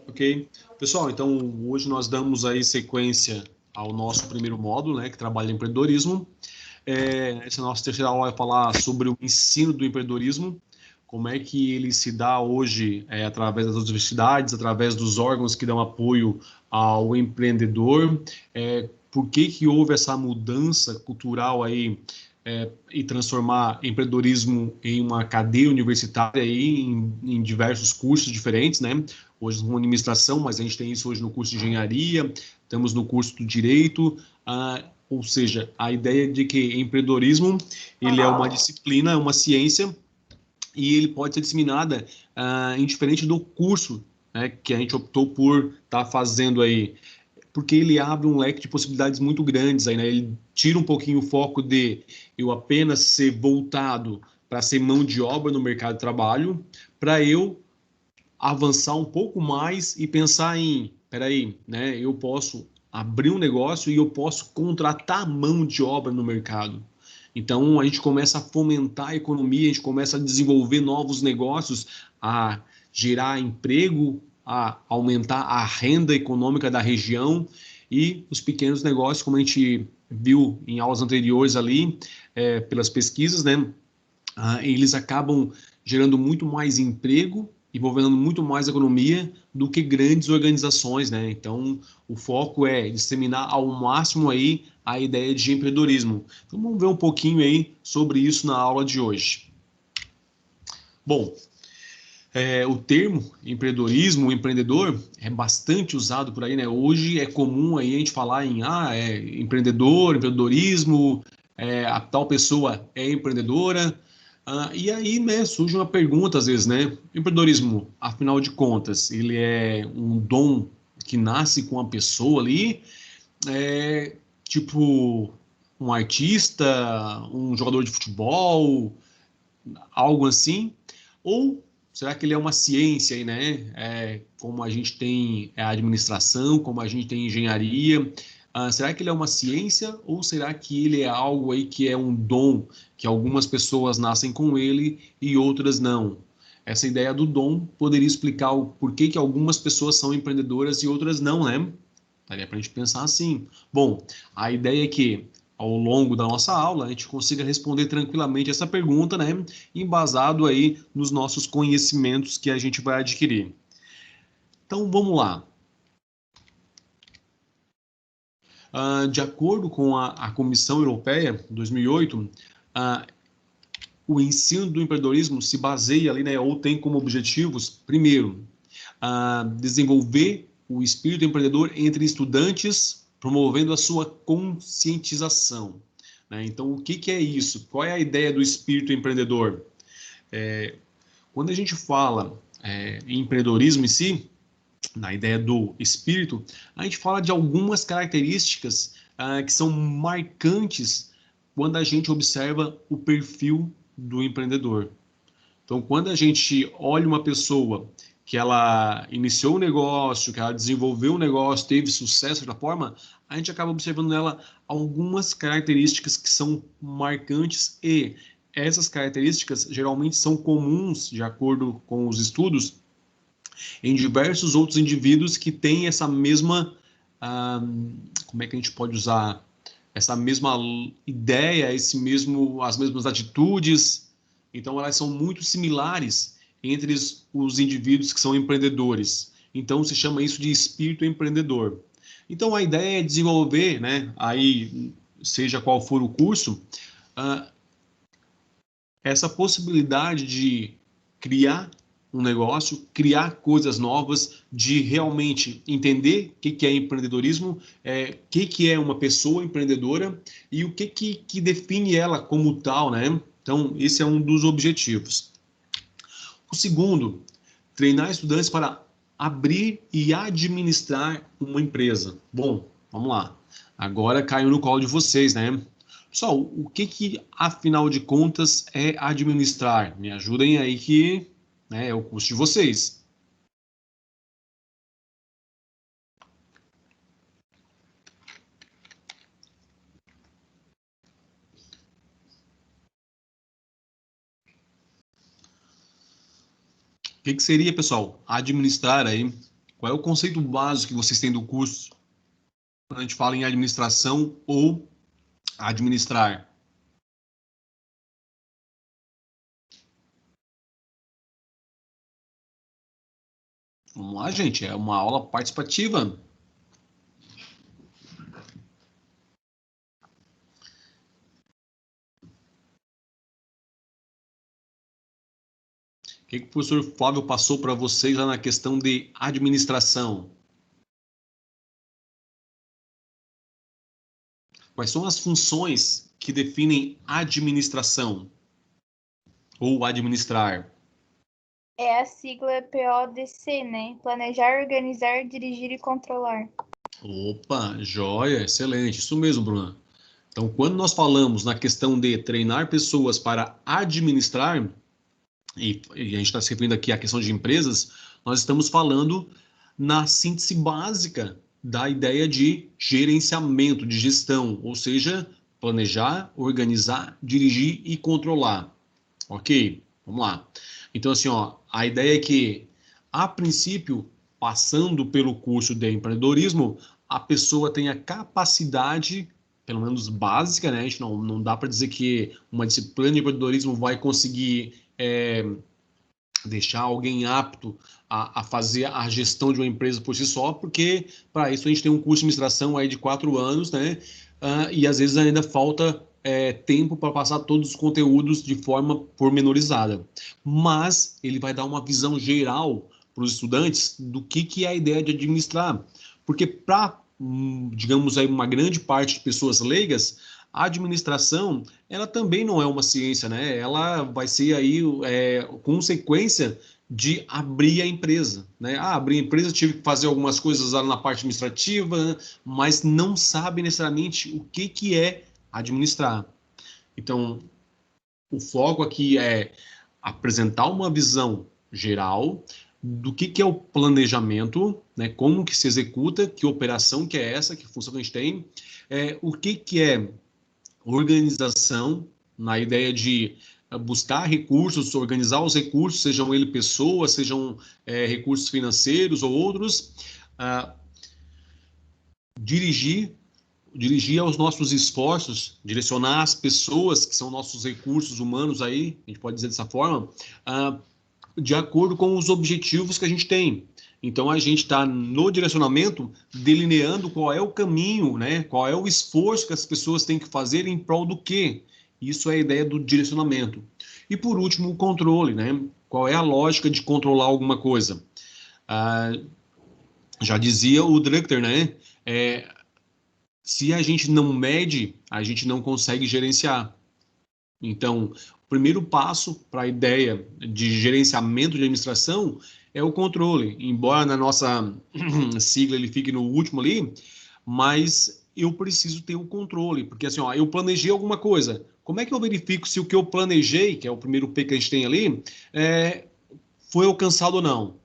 Ok. Pessoal, então hoje nós damos aí sequência ao nosso primeiro módulo, né, que trabalha em empreendedorismo. Essa nossa terceira aula vai falar sobre o ensino do empreendedorismo, como é que ele se dá hoje através das universidades, através dos órgãos que dão apoio ao empreendedor, por que houve essa mudança cultural aí e transformar empreendedorismo em uma cadeia universitária aí, em diversos cursos diferentes, né? Hoje com administração, mas a gente tem isso hoje no curso de engenharia, estamos no curso do direito, ou seja, a ideia de que empreendedorismo ele é uma disciplina, é uma ciência e ele pode ser disseminada indiferente do curso, né, que a gente optou por estar fazendo aí, porque ele abre um leque de possibilidades muito grandes aí, né? Ele tira um pouquinho o foco de eu apenas ser voltado para ser mão de obra no mercado de trabalho, para eu avançar um pouco mais e pensar em, peraí, né? Eu posso abrir um negócio e eu posso contratar mão de obra no mercado. Então a gente começa a fomentar a economia, a gente começa a desenvolver novos negócios, a gerar emprego, a aumentar a renda econômica da região e os pequenos negócios, como a gente viu em aulas anteriores ali, pelas pesquisas, né? Eles acabam gerando muito mais emprego, envolvendo muito mais economia do que grandes organizações, né? Então, o foco é disseminar ao máximo aí a ideia de empreendedorismo. Então, vamos ver um pouquinho aí sobre isso na aula de hoje. Bom, o termo empreendedorismo, empreendedor, é bastante usado por aí, né? Hoje é comum aí a gente falar em empreendedor, empreendedorismo, a tal pessoa é empreendedora. E aí, né, surge uma pergunta às vezes, né? Empreendedorismo, afinal de contas, ele é um dom que nasce com a pessoa ali, tipo um artista, um jogador de futebol, algo assim? Ou será que ele é uma ciência aí, né? Como a gente tem a administração, como a gente tem engenharia? Será que ele é uma ciência ou será que ele é algo aí que é um dom, que algumas pessoas nascem com ele e outras não? Essa ideia do dom poderia explicar o porquê que algumas pessoas são empreendedoras e outras não, né? Daria para a gente pensar assim. Bom, a ideia é que ao longo da nossa aula a gente consiga responder tranquilamente essa pergunta, né? Embasado aí nos nossos conhecimentos que a gente vai adquirir. Então vamos lá. De acordo com a Comissão Europeia, 2008, o ensino do empreendedorismo se baseia ali, né, ou tem como objetivos, primeiro, desenvolver o espírito empreendedor entre estudantes, promovendo a sua conscientização. Né? Então, o que é isso? Qual é a ideia do espírito empreendedor? Quando a gente fala em empreendedorismo em si, na ideia do espírito, a gente fala de algumas características que são marcantes quando a gente observa o perfil do empreendedor. Então, quando a gente olha uma pessoa que ela iniciou um negócio, que ela desenvolveu um negócio, teve sucesso da forma, a gente acaba observando nela algumas características que são marcantes e essas características geralmente são comuns, de acordo com os estudos, em diversos outros indivíduos que têm essa mesma, como é que a gente pode usar, essa mesma ideia, as mesmas atitudes. Então, elas são muito similares entre os indivíduos que são empreendedores. Então, se chama isso de espírito empreendedor. Então, a ideia é desenvolver, né, aí, seja qual for o curso, essa possibilidade de criar um negócio, criar coisas novas, de realmente entender o que é empreendedorismo, o que é uma pessoa empreendedora e o que define ela como tal, né? Então, esse é um dos objetivos. O segundo, treinar estudantes para abrir e administrar uma empresa. Bom, vamos lá. Agora caiu no colo de vocês, né? Pessoal, o que afinal de contas é administrar? Me ajudem aí que, né, é o curso de vocês. que seria, pessoal? Administrar aí. Qual é o conceito básico que vocês têm do curso quando a gente fala em administração ou administrar? Vamos lá, gente. É uma aula participativa. O que o professor Flávio passou para vocês lá na questão de administração? Quais são as funções que definem administração ou administrar? É a sigla PODC, né? Planejar, organizar, dirigir e controlar. Opa, joia, excelente. Isso mesmo, Bruna. Então, quando nós falamos na questão de treinar pessoas para administrar, e a gente está se referindo aqui à questão de empresas, nós estamos falando na síntese básica da ideia de gerenciamento, de gestão, ou seja, planejar, organizar, dirigir e controlar. Ok? Vamos lá. Então, assim, ó, a ideia é que, a princípio, passando pelo curso de empreendedorismo, a pessoa tem a capacidade, pelo menos básica, né? A gente não dá para dizer que uma disciplina de empreendedorismo vai conseguir deixar alguém apto a fazer a gestão de uma empresa por si só, porque para isso a gente tem um curso de administração aí de 4 anos, né? E às vezes ainda falta tempo para passar todos os conteúdos de forma pormenorizada. Mas ele vai dar uma visão geral para os estudantes do que é a ideia de administrar. Porque para, digamos aí, uma grande parte de pessoas leigas, a administração, ela também não é uma ciência, né? Ela vai ser aí consequência de abrir a empresa, né? Abrir a empresa, tive que fazer algumas coisas lá na parte administrativa, né? Mas não sabe necessariamente o que é administrar. Então, o foco aqui é apresentar uma visão geral do que é o planejamento, né? Como que se executa, que operação que é essa, que função que a gente tem, o que é organização, na ideia de buscar recursos, organizar os recursos, sejam eles pessoas, sejam recursos financeiros ou outros, dirigir aos nossos esforços, direcionar as pessoas que são nossos recursos humanos aí, a gente pode dizer dessa forma, de acordo com os objetivos que a gente tem. Então a gente está no direcionamento delineando qual é o caminho, né? Qual é o esforço que as pessoas têm que fazer em prol do quê? Isso é a ideia do direcionamento. E por último, o controle, né? Qual é a lógica de controlar alguma coisa? Já dizia o Drucker, né? Se a gente não mede, a gente não consegue gerenciar. Então, o primeiro passo para a ideia de gerenciamento de administração é o controle. Embora na nossa sigla ele fique no último ali, mas eu preciso ter o controle, porque assim, ó, eu planejei alguma coisa. Como é que eu verifico se o que eu planejei, que é o primeiro P que a gente tem ali, foi alcançado ou não?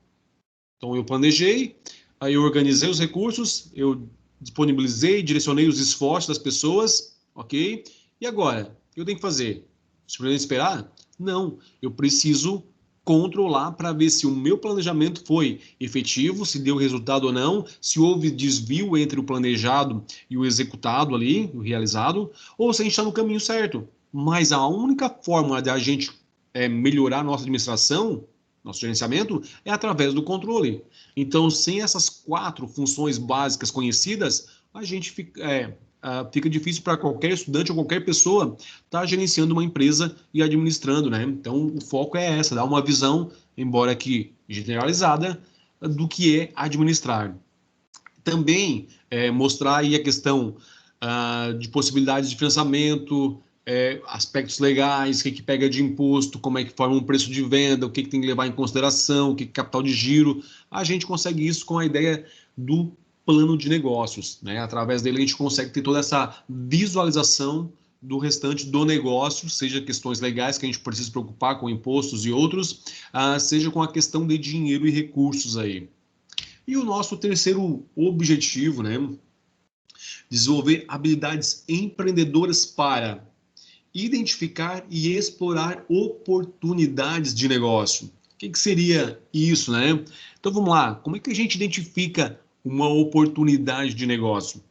Então, eu planejei, aí eu organizei os recursos, eu disponibilizei, direcionei os esforços das pessoas, ok? E agora, o que eu tenho que fazer? Simplesmente esperar? Não, eu preciso controlar para ver se o meu planejamento foi efetivo, se deu resultado ou não, se houve desvio entre o planejado e o executado ali, o realizado, ou se a gente está no caminho certo. Mas a única forma de a gente melhorar a nossa administração, nosso gerenciamento, é através do controle. Então, sem essas 4 funções básicas conhecidas, a gente fica difícil para qualquer estudante ou qualquer pessoa estar gerenciando uma empresa e administrando, né? Então, o foco é essa, dar uma visão, embora que generalizada, do que é administrar. Também mostrar aí a questão de possibilidades de financiamento, aspectos legais, o que pega de imposto, como é que forma um preço de venda, o que tem que levar em consideração, o que é capital de giro. A gente consegue isso com a ideia do plano de negócios, né? Através dele a gente consegue ter toda essa visualização do restante do negócio, seja questões legais que a gente precisa se preocupar com impostos e outros, seja com a questão de dinheiro e recursos aí. E o nosso terceiro objetivo, né? Desenvolver habilidades empreendedoras para identificar e explorar oportunidades de negócio. que seria isso, né? Então vamos lá, como é que a gente identifica uma oportunidade de negócio?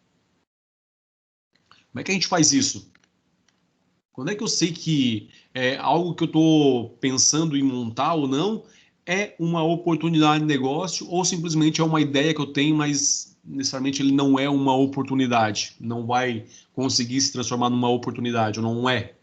Como é que a gente faz isso? Quando é que eu sei que algo que eu estou pensando em montar ou não é uma oportunidade de negócio ou simplesmente é uma ideia que eu tenho, mas necessariamente ele não é uma oportunidade, não vai conseguir se transformar numa oportunidade, ou não é?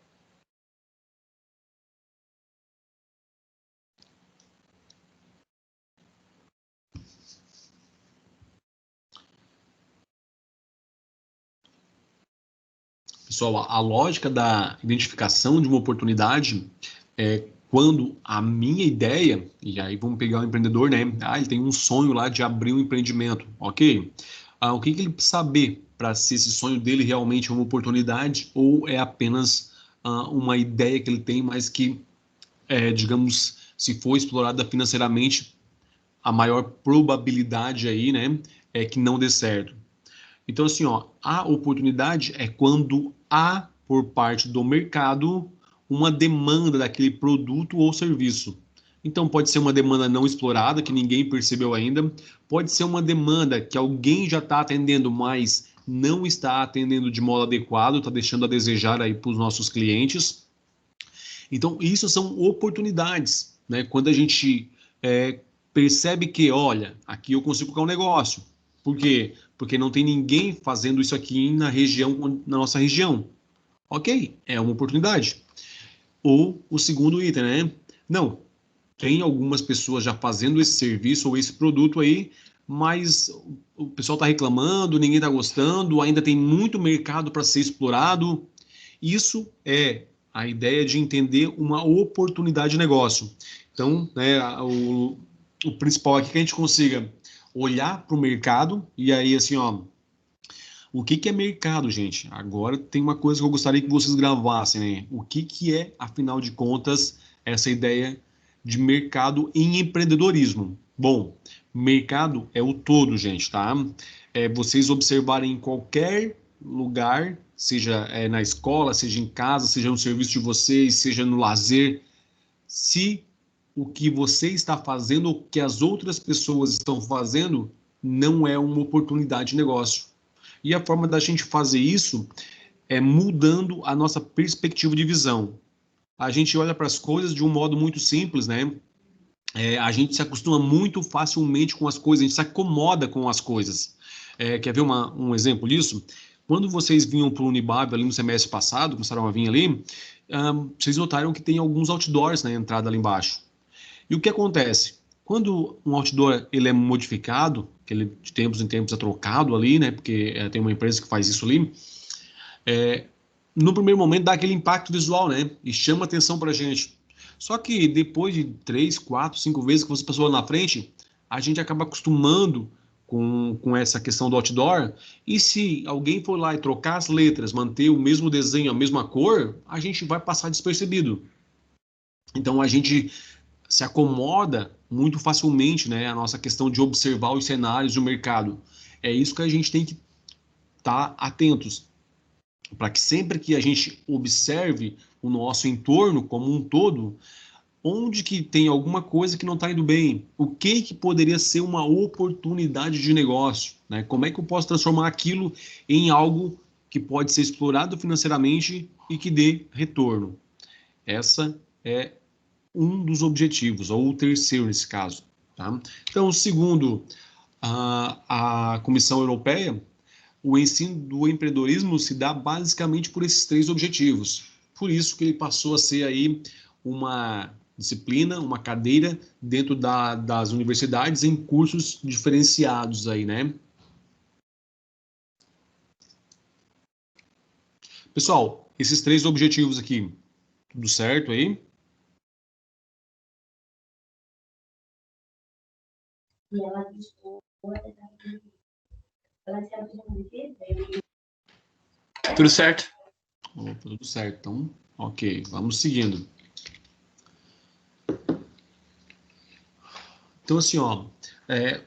Pessoal, a lógica da identificação de uma oportunidade é quando a minha ideia, e aí vamos pegar o empreendedor, né? Ah, ele tem um sonho lá de abrir um empreendimento, ok? O que ele precisa saber para se esse sonho dele realmente é uma oportunidade ou é apenas uma ideia que ele tem, mas que, digamos, se for explorada financeiramente, a maior probabilidade aí, né, é que não dê certo. Então, assim, ó, a oportunidade é quando há, por parte do mercado, uma demanda daquele produto ou serviço. Então, pode ser uma demanda não explorada, que ninguém percebeu ainda, pode ser uma demanda que alguém já está atendendo, mas não está atendendo de modo adequado, está deixando a desejar aí para os nossos clientes. Então, isso são oportunidades, né? Quando a gente percebe que, olha, aqui eu consigo colocar um negócio. Por quê? Porque não tem ninguém fazendo isso aqui na região, na nossa região. Ok, é uma oportunidade. Ou o segundo item, né? Não, tem algumas pessoas já fazendo esse serviço ou esse produto aí, mas o pessoal está reclamando, ninguém está gostando, ainda tem muito mercado para ser explorado. Isso é a ideia de entender uma oportunidade de negócio. Então, né, o principal aqui é que a gente consiga olhar para o mercado e aí, assim, ó, o que é mercado, gente? Agora tem uma coisa que eu gostaria que vocês gravassem, né? O que é, afinal de contas, essa ideia de mercado em empreendedorismo? Bom, mercado é o todo, gente, tá? Vocês observarem em qualquer lugar, seja na escola, seja em casa, seja no serviço de vocês, seja no lazer, se o que você está fazendo ou que as outras pessoas estão fazendo não é uma oportunidade de negócio. E a forma da gente fazer isso é mudando a nossa perspectiva de visão. A gente olha para as coisas de um modo muito simples, né? A gente se acostuma muito facilmente com as coisas, a gente se acomoda com as coisas. Quer ver um exemplo disso? Quando vocês vinham para o Unibab ali no semestre passado, começaram a vir ali, vocês notaram que tem alguns outdoors na entrada ali embaixo. E o que acontece? Quando um outdoor ele é modificado, que ele de tempos em tempos é trocado ali, né? Porque tem uma empresa que faz isso ali. No primeiro momento dá aquele impacto visual, né? E chama atenção para a gente. Só que depois de 3, 4, 5 vezes que você passou lá na frente, a gente acaba acostumando com essa questão do outdoor. E se alguém for lá e trocar as letras, manter o mesmo desenho, a mesma cor, a gente vai passar despercebido. Então a gente se acomoda muito facilmente, né, a nossa questão de observar os cenários do mercado. É isso que a gente tem que estar atentos, para que sempre que a gente observe o nosso entorno como um todo, onde que tem alguma coisa que não está indo bem, o que poderia ser uma oportunidade de negócio, né? Como é que eu posso transformar aquilo em algo que pode ser explorado financeiramente e que dê retorno. Essa é um dos objetivos, ou o terceiro nesse caso. Tá? Então, segundo a Comissão Europeia, o ensino do empreendedorismo se dá basicamente por esses três objetivos. Por isso que ele passou a ser aí uma disciplina, uma cadeira dentro das universidades em cursos diferenciados aí, né? Pessoal, esses três objetivos aqui, tudo certo aí? Tudo certo? Opa, tudo certo. Então, ok, vamos seguindo. Então, assim, ó,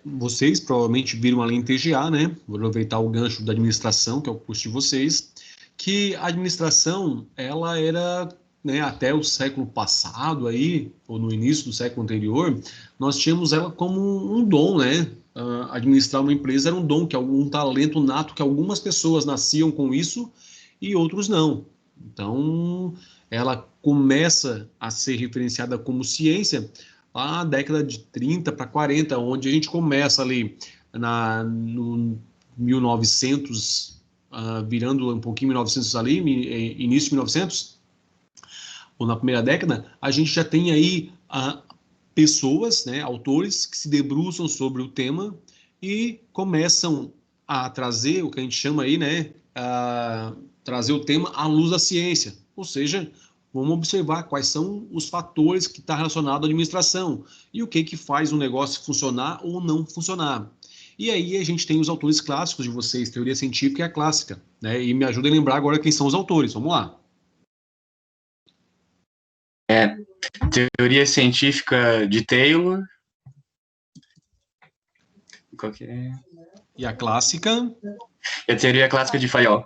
vocês provavelmente viram ali em TGA, né? Vou aproveitar o gancho da administração, que é o curso de vocês, que a administração, ela era né, até o século passado aí, ou no início do século anterior, nós tínhamos ela como um dom, né? Administrar uma empresa era um dom, que é um talento nato, que algumas pessoas nasciam com isso e outros não. Então, ela começa a ser referenciada como ciência lá na década de 30 para 40, onde a gente começa ali no 1900, virando um pouquinho 1900 ali, início de 1900, ou na primeira década, a gente já tem aí pessoas, né, autores, que se debruçam sobre o tema e começam a trazer o que a gente chama aí, né, trazer o tema à luz da ciência. Ou seja, vamos observar quais são os fatores que estão relacionados à administração e o que faz um negócio funcionar ou não funcionar. E aí a gente tem os autores clássicos de vocês, teoria científica e a clássica, né? E me ajuda a lembrar agora quem são os autores. Vamos lá. Teoria científica de Taylor. Qual que é? E a clássica? E a teoria clássica de Fayol.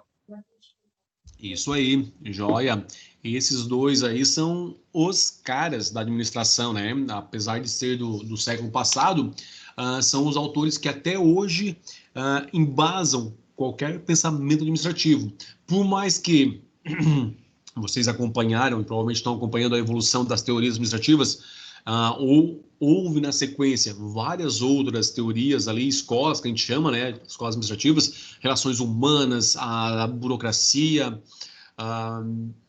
Isso aí, joia. Esses dois aí são os caras da administração, né? Apesar de ser do século passado, são os autores que até hoje embasam qualquer pensamento administrativo. Por mais que vocês acompanharam e provavelmente estão acompanhando a evolução das teorias administrativas, ou houve na sequência várias outras teorias ali, escolas que a gente chama, né, escolas administrativas, relações humanas, a burocracia,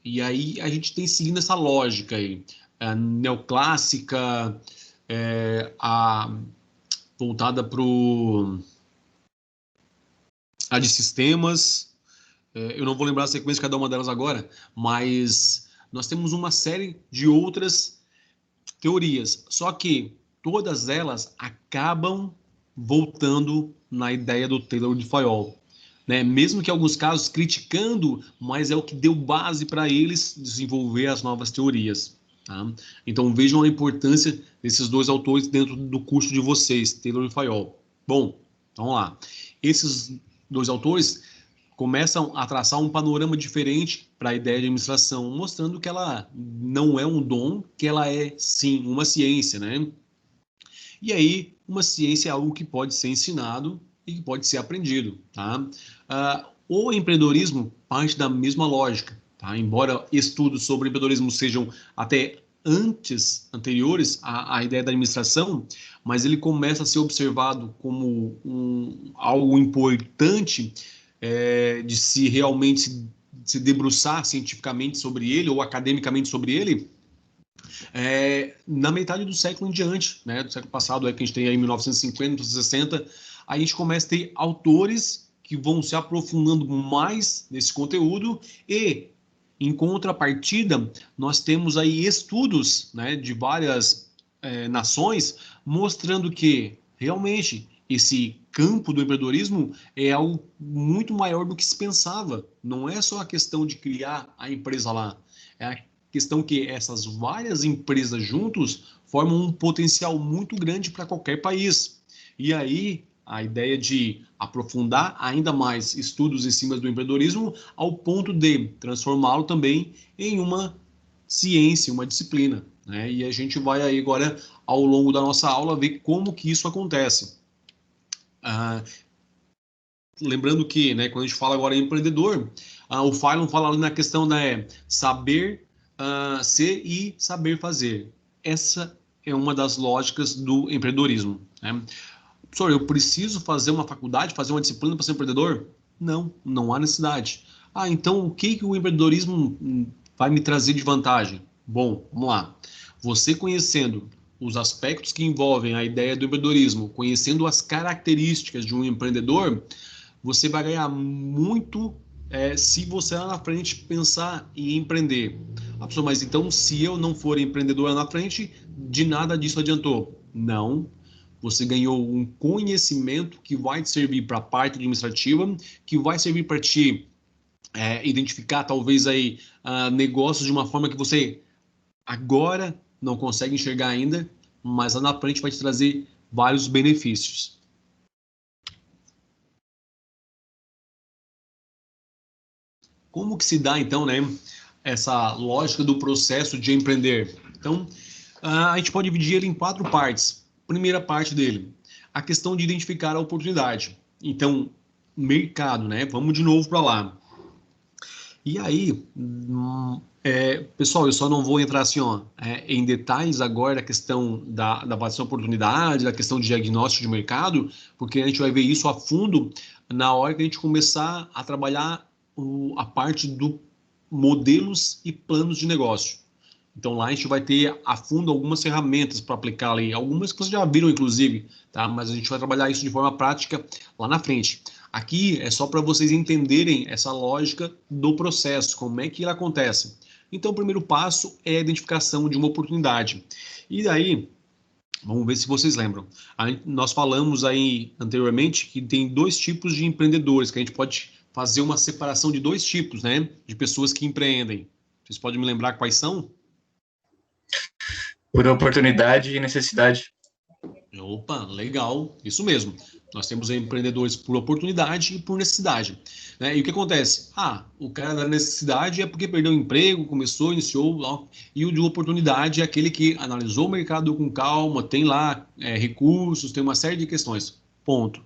e aí a gente tem seguindo essa lógica aí, a neoclássica, voltada para a de sistemas. Eu não vou lembrar a sequência de cada uma delas agora, mas nós temos uma série de outras teorias, só que todas elas acabam voltando na ideia do Taylor de Fayol, né? Mesmo que em alguns casos criticando, mas é o que deu base para eles desenvolver as novas teorias. Tá? Então vejam a importância desses dois autores dentro do curso de vocês, Taylor e Fayol. Bom, vamos lá. Esses dois autores começam a traçar um panorama diferente para a ideia de administração, mostrando que ela não é um dom, que ela é, sim, uma ciência, né? E aí, uma ciência é algo que pode ser ensinado e que pode ser aprendido, tá? O empreendedorismo parte da mesma lógica, tá? Embora estudos sobre empreendedorismo sejam até anteriores à ideia da administração, mas ele começa a ser observado como algo importante de se realmente se debruçar cientificamente sobre ele ou academicamente sobre ele, na metade do século em diante, né, do século passado, que a gente tem aí 1950, 1960, a gente começa a ter autores que vão se aprofundando mais nesse conteúdo e, em contrapartida, nós temos aí estudos, né, de várias nações mostrando que realmente esse campo do empreendedorismo é algo muito maior do que se pensava. Não é só a questão de criar a empresa lá, é a questão que essas várias empresas juntos formam um potencial muito grande para qualquer país. E aí a ideia de aprofundar ainda mais estudos em cima do empreendedorismo ao ponto de transformá-lo também em uma ciência, uma disciplina, né? E a gente vai aí agora, ao longo da nossa aula, ver como que isso acontece. Lembrando que, né, quando a gente fala agora em empreendedor, o Fallon fala ali na questão, né, saber ser e saber fazer. Essa é uma das lógicas do empreendedorismo, né? Professor, eu preciso fazer uma faculdade, fazer uma disciplina para ser empreendedor? Não, não há necessidade. Então o que o empreendedorismo vai me trazer de vantagem? Bom, vamos lá. Você conhecendo os aspectos que envolvem a ideia do empreendedorismo, conhecendo as características de um empreendedor, você vai ganhar muito se você lá na frente pensar em empreender. Pessoa, mas então se eu não for empreendedor lá na frente, de nada disso adiantou. Não. Você ganhou um conhecimento que vai te servir para a parte administrativa, que vai servir para te identificar talvez aí negócios de uma forma que você agora não consegue enxergar ainda, mas lá na frente vai te trazer vários benefícios. Como que se dá então, né, essa lógica do processo de empreender? Então, a gente pode dividir ele em 4 partes. Primeira parte dele, a questão de identificar a oportunidade. Então, mercado, né? Vamos de novo para lá. E aí, pessoal, eu só não vou entrar assim, ó, em detalhes agora da questão da avaliação de oportunidade, da questão de diagnóstico de mercado, porque a gente vai ver isso a fundo na hora que a gente começar a trabalhar a parte do modelos e planos de negócio. Então lá a gente vai ter a fundo algumas ferramentas para aplicar ali, algumas que vocês já viram inclusive, tá? Mas a gente vai trabalhar isso de forma prática lá na frente. Aqui é só para vocês entenderem essa lógica do processo, como é que ele acontece. Então o primeiro passo é a identificação de uma oportunidade. E daí, vamos ver se vocês lembram. Nós falamos aí anteriormente que tem 2 tipos de empreendedores, que a gente pode fazer uma separação de 2 tipos, né? De pessoas que empreendem. Vocês podem me lembrar quais são? Por oportunidade e necessidade. Opa, legal, isso mesmo. Nós temos empreendedores por oportunidade e por necessidade. Né? E o que acontece? O cara da necessidade é porque perdeu o emprego, começou, iniciou, e o de oportunidade é aquele que analisou o mercado com calma, tem lá recursos, tem uma série de questões. Ponto.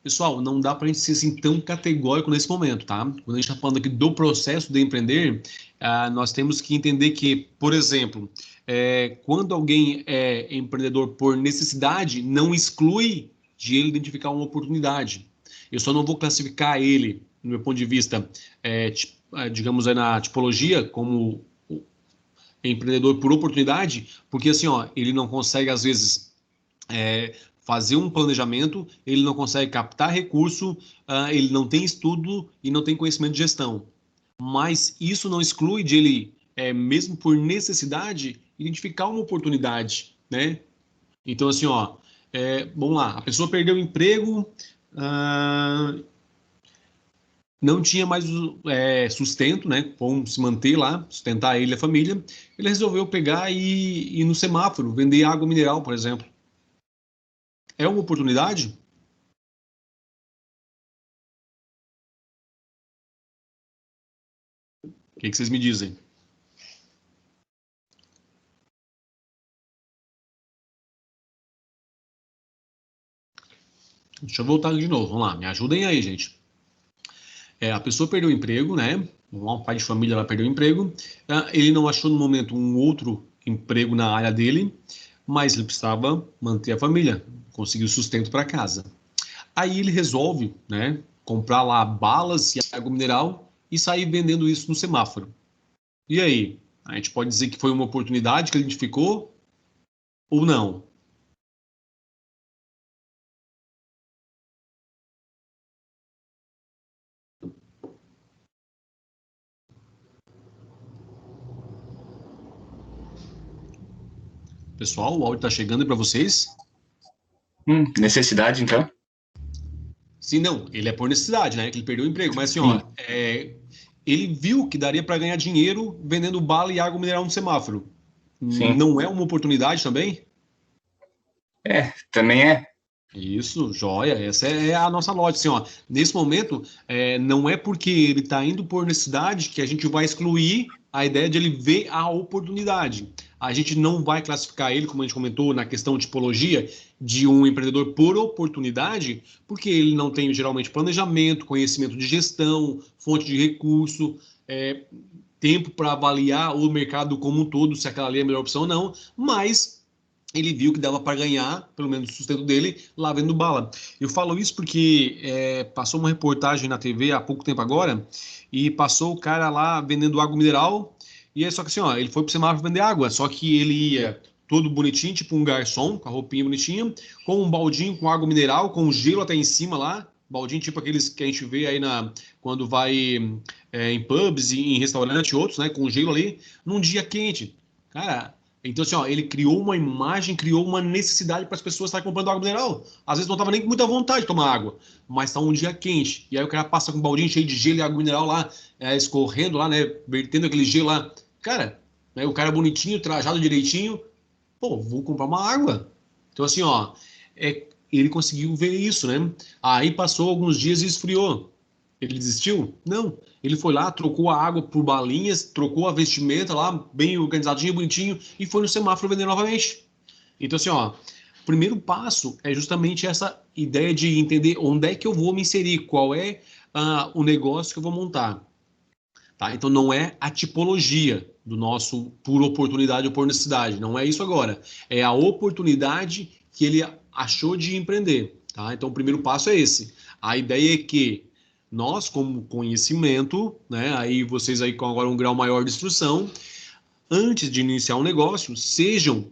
Pessoal, não dá para a gente ser assim tão categórico nesse momento, tá? Quando a gente está falando aqui do processo de empreender, nós temos que entender que, por exemplo, quando alguém é empreendedor por necessidade, não exclui de ele identificar uma oportunidade. Eu só não vou classificar ele, no meu ponto de vista, digamos aí na tipologia, como empreendedor por oportunidade, porque assim, ó, ele não consegue, às vezes, fazer um planejamento, ele não consegue captar recurso, ele não tem estudo e não tem conhecimento de gestão. Mas isso não exclui de ele, mesmo por necessidade, identificar uma oportunidade, né? Então, assim, ó, vamos lá, a pessoa perdeu o emprego, não tinha mais sustento, né? Como se manter lá, sustentar ele e a família. Ele resolveu pegar e ir no semáforo, vender água mineral, por exemplo. É uma oportunidade? O que vocês me dizem? Deixa eu voltar de novo, vamos lá, me ajudem aí, gente. A pessoa perdeu o emprego, né? Um pai de família lá perdeu o emprego. Ele não achou no momento um outro emprego na área dele, mas ele precisava manter a família, conseguir o sustento para casa. Aí ele resolve, né, comprar lá balas e água mineral e sair vendendo isso no semáforo. E aí? A gente pode dizer que foi uma oportunidade que ele identificou ou não? Pessoal, o áudio está chegando para vocês? Necessidade, então? Sim, não. Ele é por necessidade, né? Que ele perdeu o emprego. Mas, assim, ó, ele viu que daria para ganhar dinheiro vendendo bala e água mineral no semáforo. Sim. Não é uma oportunidade também? Também é. Isso, joia. Essa é a nossa lógica. Assim, ó, nesse momento, não é porque ele está indo por necessidade que a gente vai excluir a ideia de ele ver a oportunidade. A gente não vai classificar ele, como a gente comentou na questão de tipologia, de um empreendedor por oportunidade, porque ele não tem geralmente planejamento, conhecimento de gestão, fonte de recurso, tempo para avaliar o mercado como um todo, se aquela ali é a melhor opção ou não, mas ele viu que dava para ganhar, pelo menos o sustento dele, lá vendo bala. Eu falo isso porque passou uma reportagem na TV há pouco tempo agora, e passou o cara lá vendendo água mineral, e é só que assim, ó, ele foi pro semáforo vender água, só que ele ia todo bonitinho, tipo um garçom, com a roupinha bonitinha, com um baldinho com água mineral, com gelo até em cima lá, baldinho tipo aqueles que a gente vê aí quando vai em pubs e em restaurante e outros, né, com gelo ali, num dia quente. Cara, então assim, ó, ele criou uma imagem, criou uma necessidade para as pessoas estarem comprando água mineral. Às vezes não estava nem com muita vontade de tomar água, mas está um dia quente. E aí o cara passa com um baldinho cheio de gelo e água mineral lá, escorrendo lá, né, vertendo aquele gelo lá. Cara, né, o cara bonitinho, trajado direitinho, pô, vou comprar uma água. Então assim, ó, ele conseguiu ver isso, né? Aí passou alguns dias e esfriou. Ele desistiu? Não. Ele foi lá, trocou a água por balinhas, trocou a vestimenta lá, bem organizadinho, bonitinho, e foi no semáforo vender novamente. Então, assim, ó, o primeiro passo é justamente essa ideia de entender onde é que eu vou me inserir, qual é o negócio que eu vou montar. Tá? Então, não é a tipologia do nosso por oportunidade ou por necessidade, não é isso agora. É a oportunidade que ele achou de empreender. Tá? Então, o primeiro passo é esse. A ideia é que nós, como conhecimento, né, aí vocês aí com agora um grau maior de instrução, antes de iniciar um negócio, sejam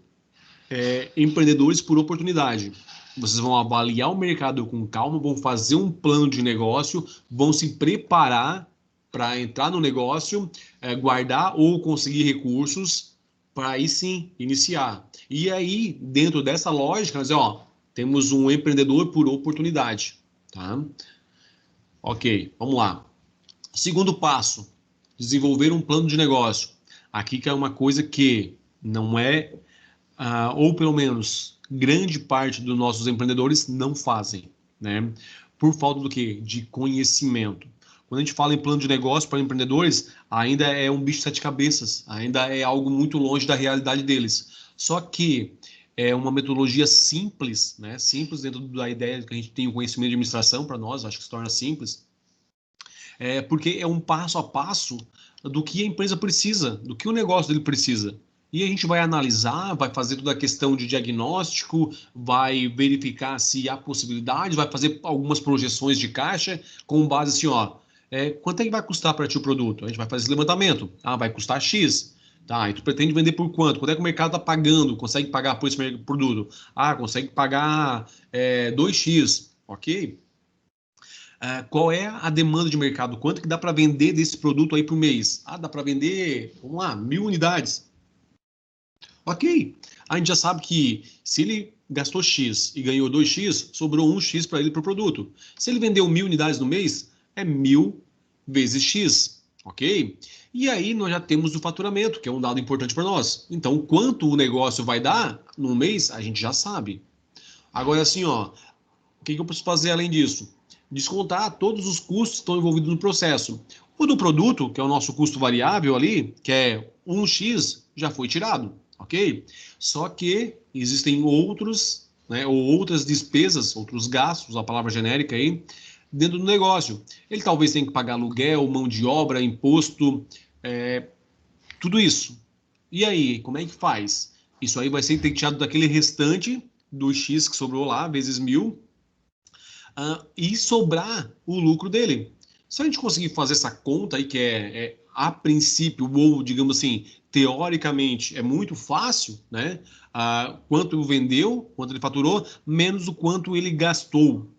empreendedores por oportunidade. Vocês vão avaliar o mercado com calma, vão fazer um plano de negócio, vão se preparar para entrar no negócio, guardar ou conseguir recursos para aí sim iniciar. E aí, dentro dessa lógica, nós, ó, temos um empreendedor por oportunidade. Tá? Ok, vamos lá. Segundo passo, desenvolver um plano de negócio. Aqui que é uma coisa que não é ou pelo menos grande parte dos nossos empreendedores não fazem, né? Por falta do quê? De conhecimento. Quando a gente fala em plano de negócio para empreendedores, ainda é um bicho de sete cabeças, ainda é algo muito longe da realidade deles. Só que é uma metodologia simples, né? Simples dentro da ideia de que a gente tem o conhecimento de administração para nós, acho que se torna simples, porque é um passo a passo do que a empresa precisa, do que o negócio dele precisa. E a gente vai analisar, vai fazer toda a questão de diagnóstico, vai verificar se há possibilidade, vai fazer algumas projeções de caixa com base assim, ó, quanto é que vai custar para ti o produto? A gente vai fazer esse levantamento. Ah, vai custar X. Tá, e tu pretende vender por quanto? Quanto é que o mercado está pagando? Consegue pagar por esse produto? Ah, consegue pagar 2x, ok? Qual é a demanda de mercado? Quanto que dá para vender desse produto aí por mês? Ah, dá para vender, vamos lá, 1.000 unidades. Ok. A gente já sabe que se ele gastou X e ganhou 2x, sobrou 1x para ele para o produto. Se ele vendeu 1.000 unidades no mês, é 1.000 vezes X. Ok? E aí nós já temos o faturamento, que é um dado importante para nós. Então, quanto o negócio vai dar no mês, a gente já sabe. Agora, assim, ó, o que eu preciso fazer além disso? Descontar todos os custos que estão envolvidos no processo. O do produto, que é o nosso custo variável ali, que é 1x, já foi tirado, ok? Só que existem outros, né, ou outras despesas, outros gastos, a palavra genérica aí, dentro do negócio. Ele talvez tenha que pagar aluguel, mão de obra, imposto, tudo isso. E aí, como é que faz? Isso aí vai ser tirado daquele restante do X que sobrou lá, vezes 1.000, e sobrar o lucro dele. Se a gente conseguir fazer essa conta aí, que a princípio, ou digamos assim, teoricamente, é muito fácil, né? Quanto vendeu, quanto ele faturou, menos o quanto ele gastou.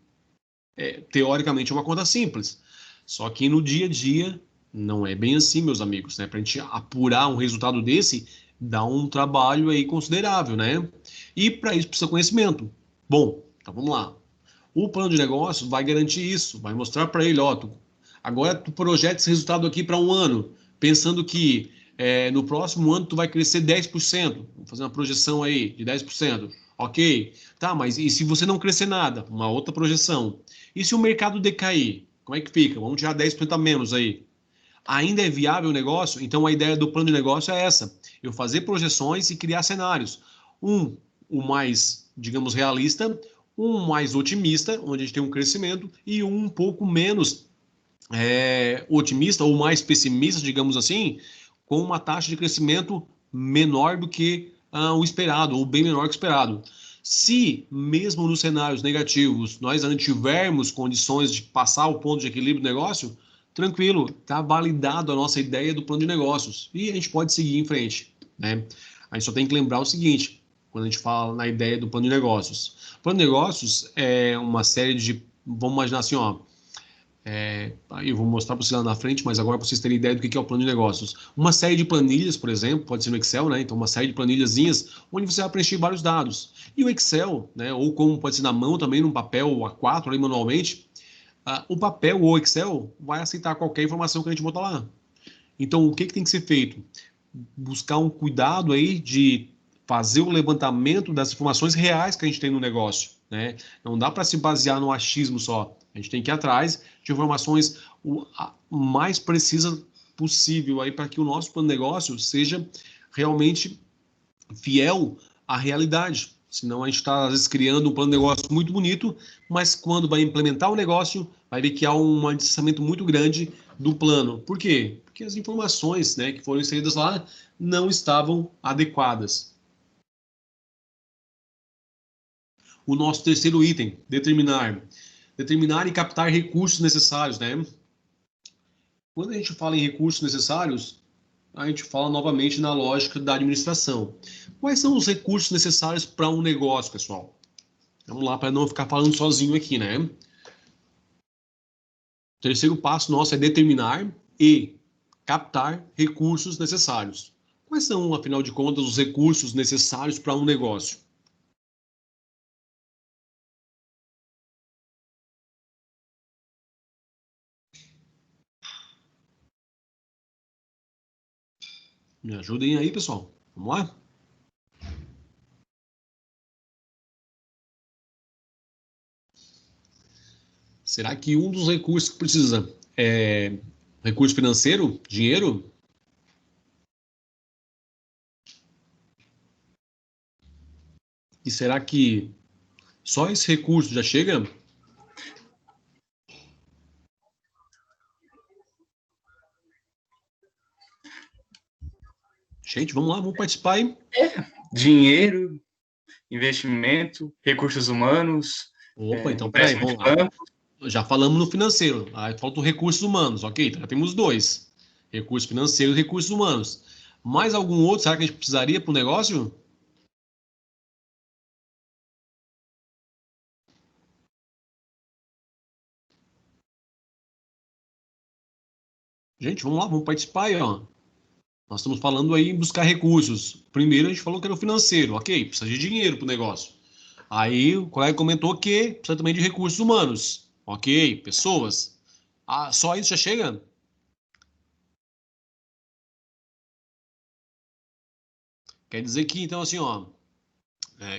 Teoricamente é uma conta simples. Só que no dia a dia não é bem assim, meus amigos, né? Para a gente apurar um resultado desse, dá um trabalho aí considerável, né? E para isso precisa conhecimento. Bom, então vamos lá. O plano de negócio vai garantir isso, vai mostrar para ele, ó, agora tu projeta esse resultado aqui para um ano, pensando que no próximo ano tu vai crescer 10%, vamos fazer uma projeção aí de 10%, ok? Tá, mas e se você não crescer nada? Uma outra projeção. E se o mercado decair? Como é que fica? Vamos tirar 10% a menos aí. Ainda é viável o negócio? Então a ideia do plano de negócio é essa, eu fazer projeções e criar cenários. O mais, digamos, realista, um mais otimista, onde a gente tem um crescimento, e um pouco menos otimista ou mais pessimista, digamos assim, com uma taxa de crescimento menor do que o esperado, ou bem menor que o esperado. Se, mesmo nos cenários negativos, nós ainda tivermos condições de passar o ponto de equilíbrio do negócio, tranquilo, está validado a nossa ideia do plano de negócios e a gente pode seguir em frente, né? A gente só tem que lembrar o seguinte, quando a gente fala na ideia do plano de negócios. O plano de negócios é uma série de, vamos imaginar assim, ó, eu vou mostrar para vocês lá na frente, mas agora para vocês terem ideia do que é o plano de negócios. Uma série de planilhas, por exemplo, pode ser no Excel, né? Então, uma série de planilhazinhas onde você vai preencher vários dados. E o Excel, né? Ou como pode ser na mão também, num papel A4, ali manualmente, o papel ou o Excel vai aceitar qualquer informação que a gente botar lá. Então, o que tem que ser feito? Buscar um cuidado aí de fazer o levantamento das informações reais que a gente tem no negócio. né? Não dá para se basear no achismo só. A gente tem que ir atrás de informações a mais precisas possível aí para que o nosso plano de negócio seja realmente fiel à realidade. Senão a gente está, às vezes, criando um plano de negócio muito bonito, mas quando vai implementar o negócio, vai ver que há um distanciamento muito grande do plano. Por quê? Porque as informações, né, que foram inseridas lá não estavam adequadas. O nosso terceiro item, determinar. Determinar e captar recursos necessários, né? Quando a gente fala em recursos necessários, a gente fala novamente na lógica da administração. Quais são os recursos necessários para um negócio, pessoal? Vamos lá, para não ficar falando sozinho aqui, né? O terceiro passo nosso é determinar e captar recursos necessários. Quais são, afinal de contas, os recursos necessários para um negócio? Me ajudem aí, pessoal. Vamos lá? Será que um dos recursos que precisa é recurso financeiro, dinheiro? E será que só esse recurso já chega? Gente, vamos lá, vamos participar aí. Dinheiro, investimento, recursos humanos, Opa, então peraí, vamos lá. Já falamos no financeiro, aí faltam recursos humanos, ok? Então já temos dois. Recursos financeiros e recursos humanos. Mais algum outro, será que a gente precisaria para o negócio? Gente, vamos lá, vamos participar aí, ó. Nós estamos falando aí em buscar recursos. Primeiro a gente falou que era o financeiro, ok? Precisa de dinheiro para o negócio. Aí o colega comentou que precisa também de recursos humanos, ok? Pessoas. Ah, só isso já chega? Quer dizer que, então, assim, ó,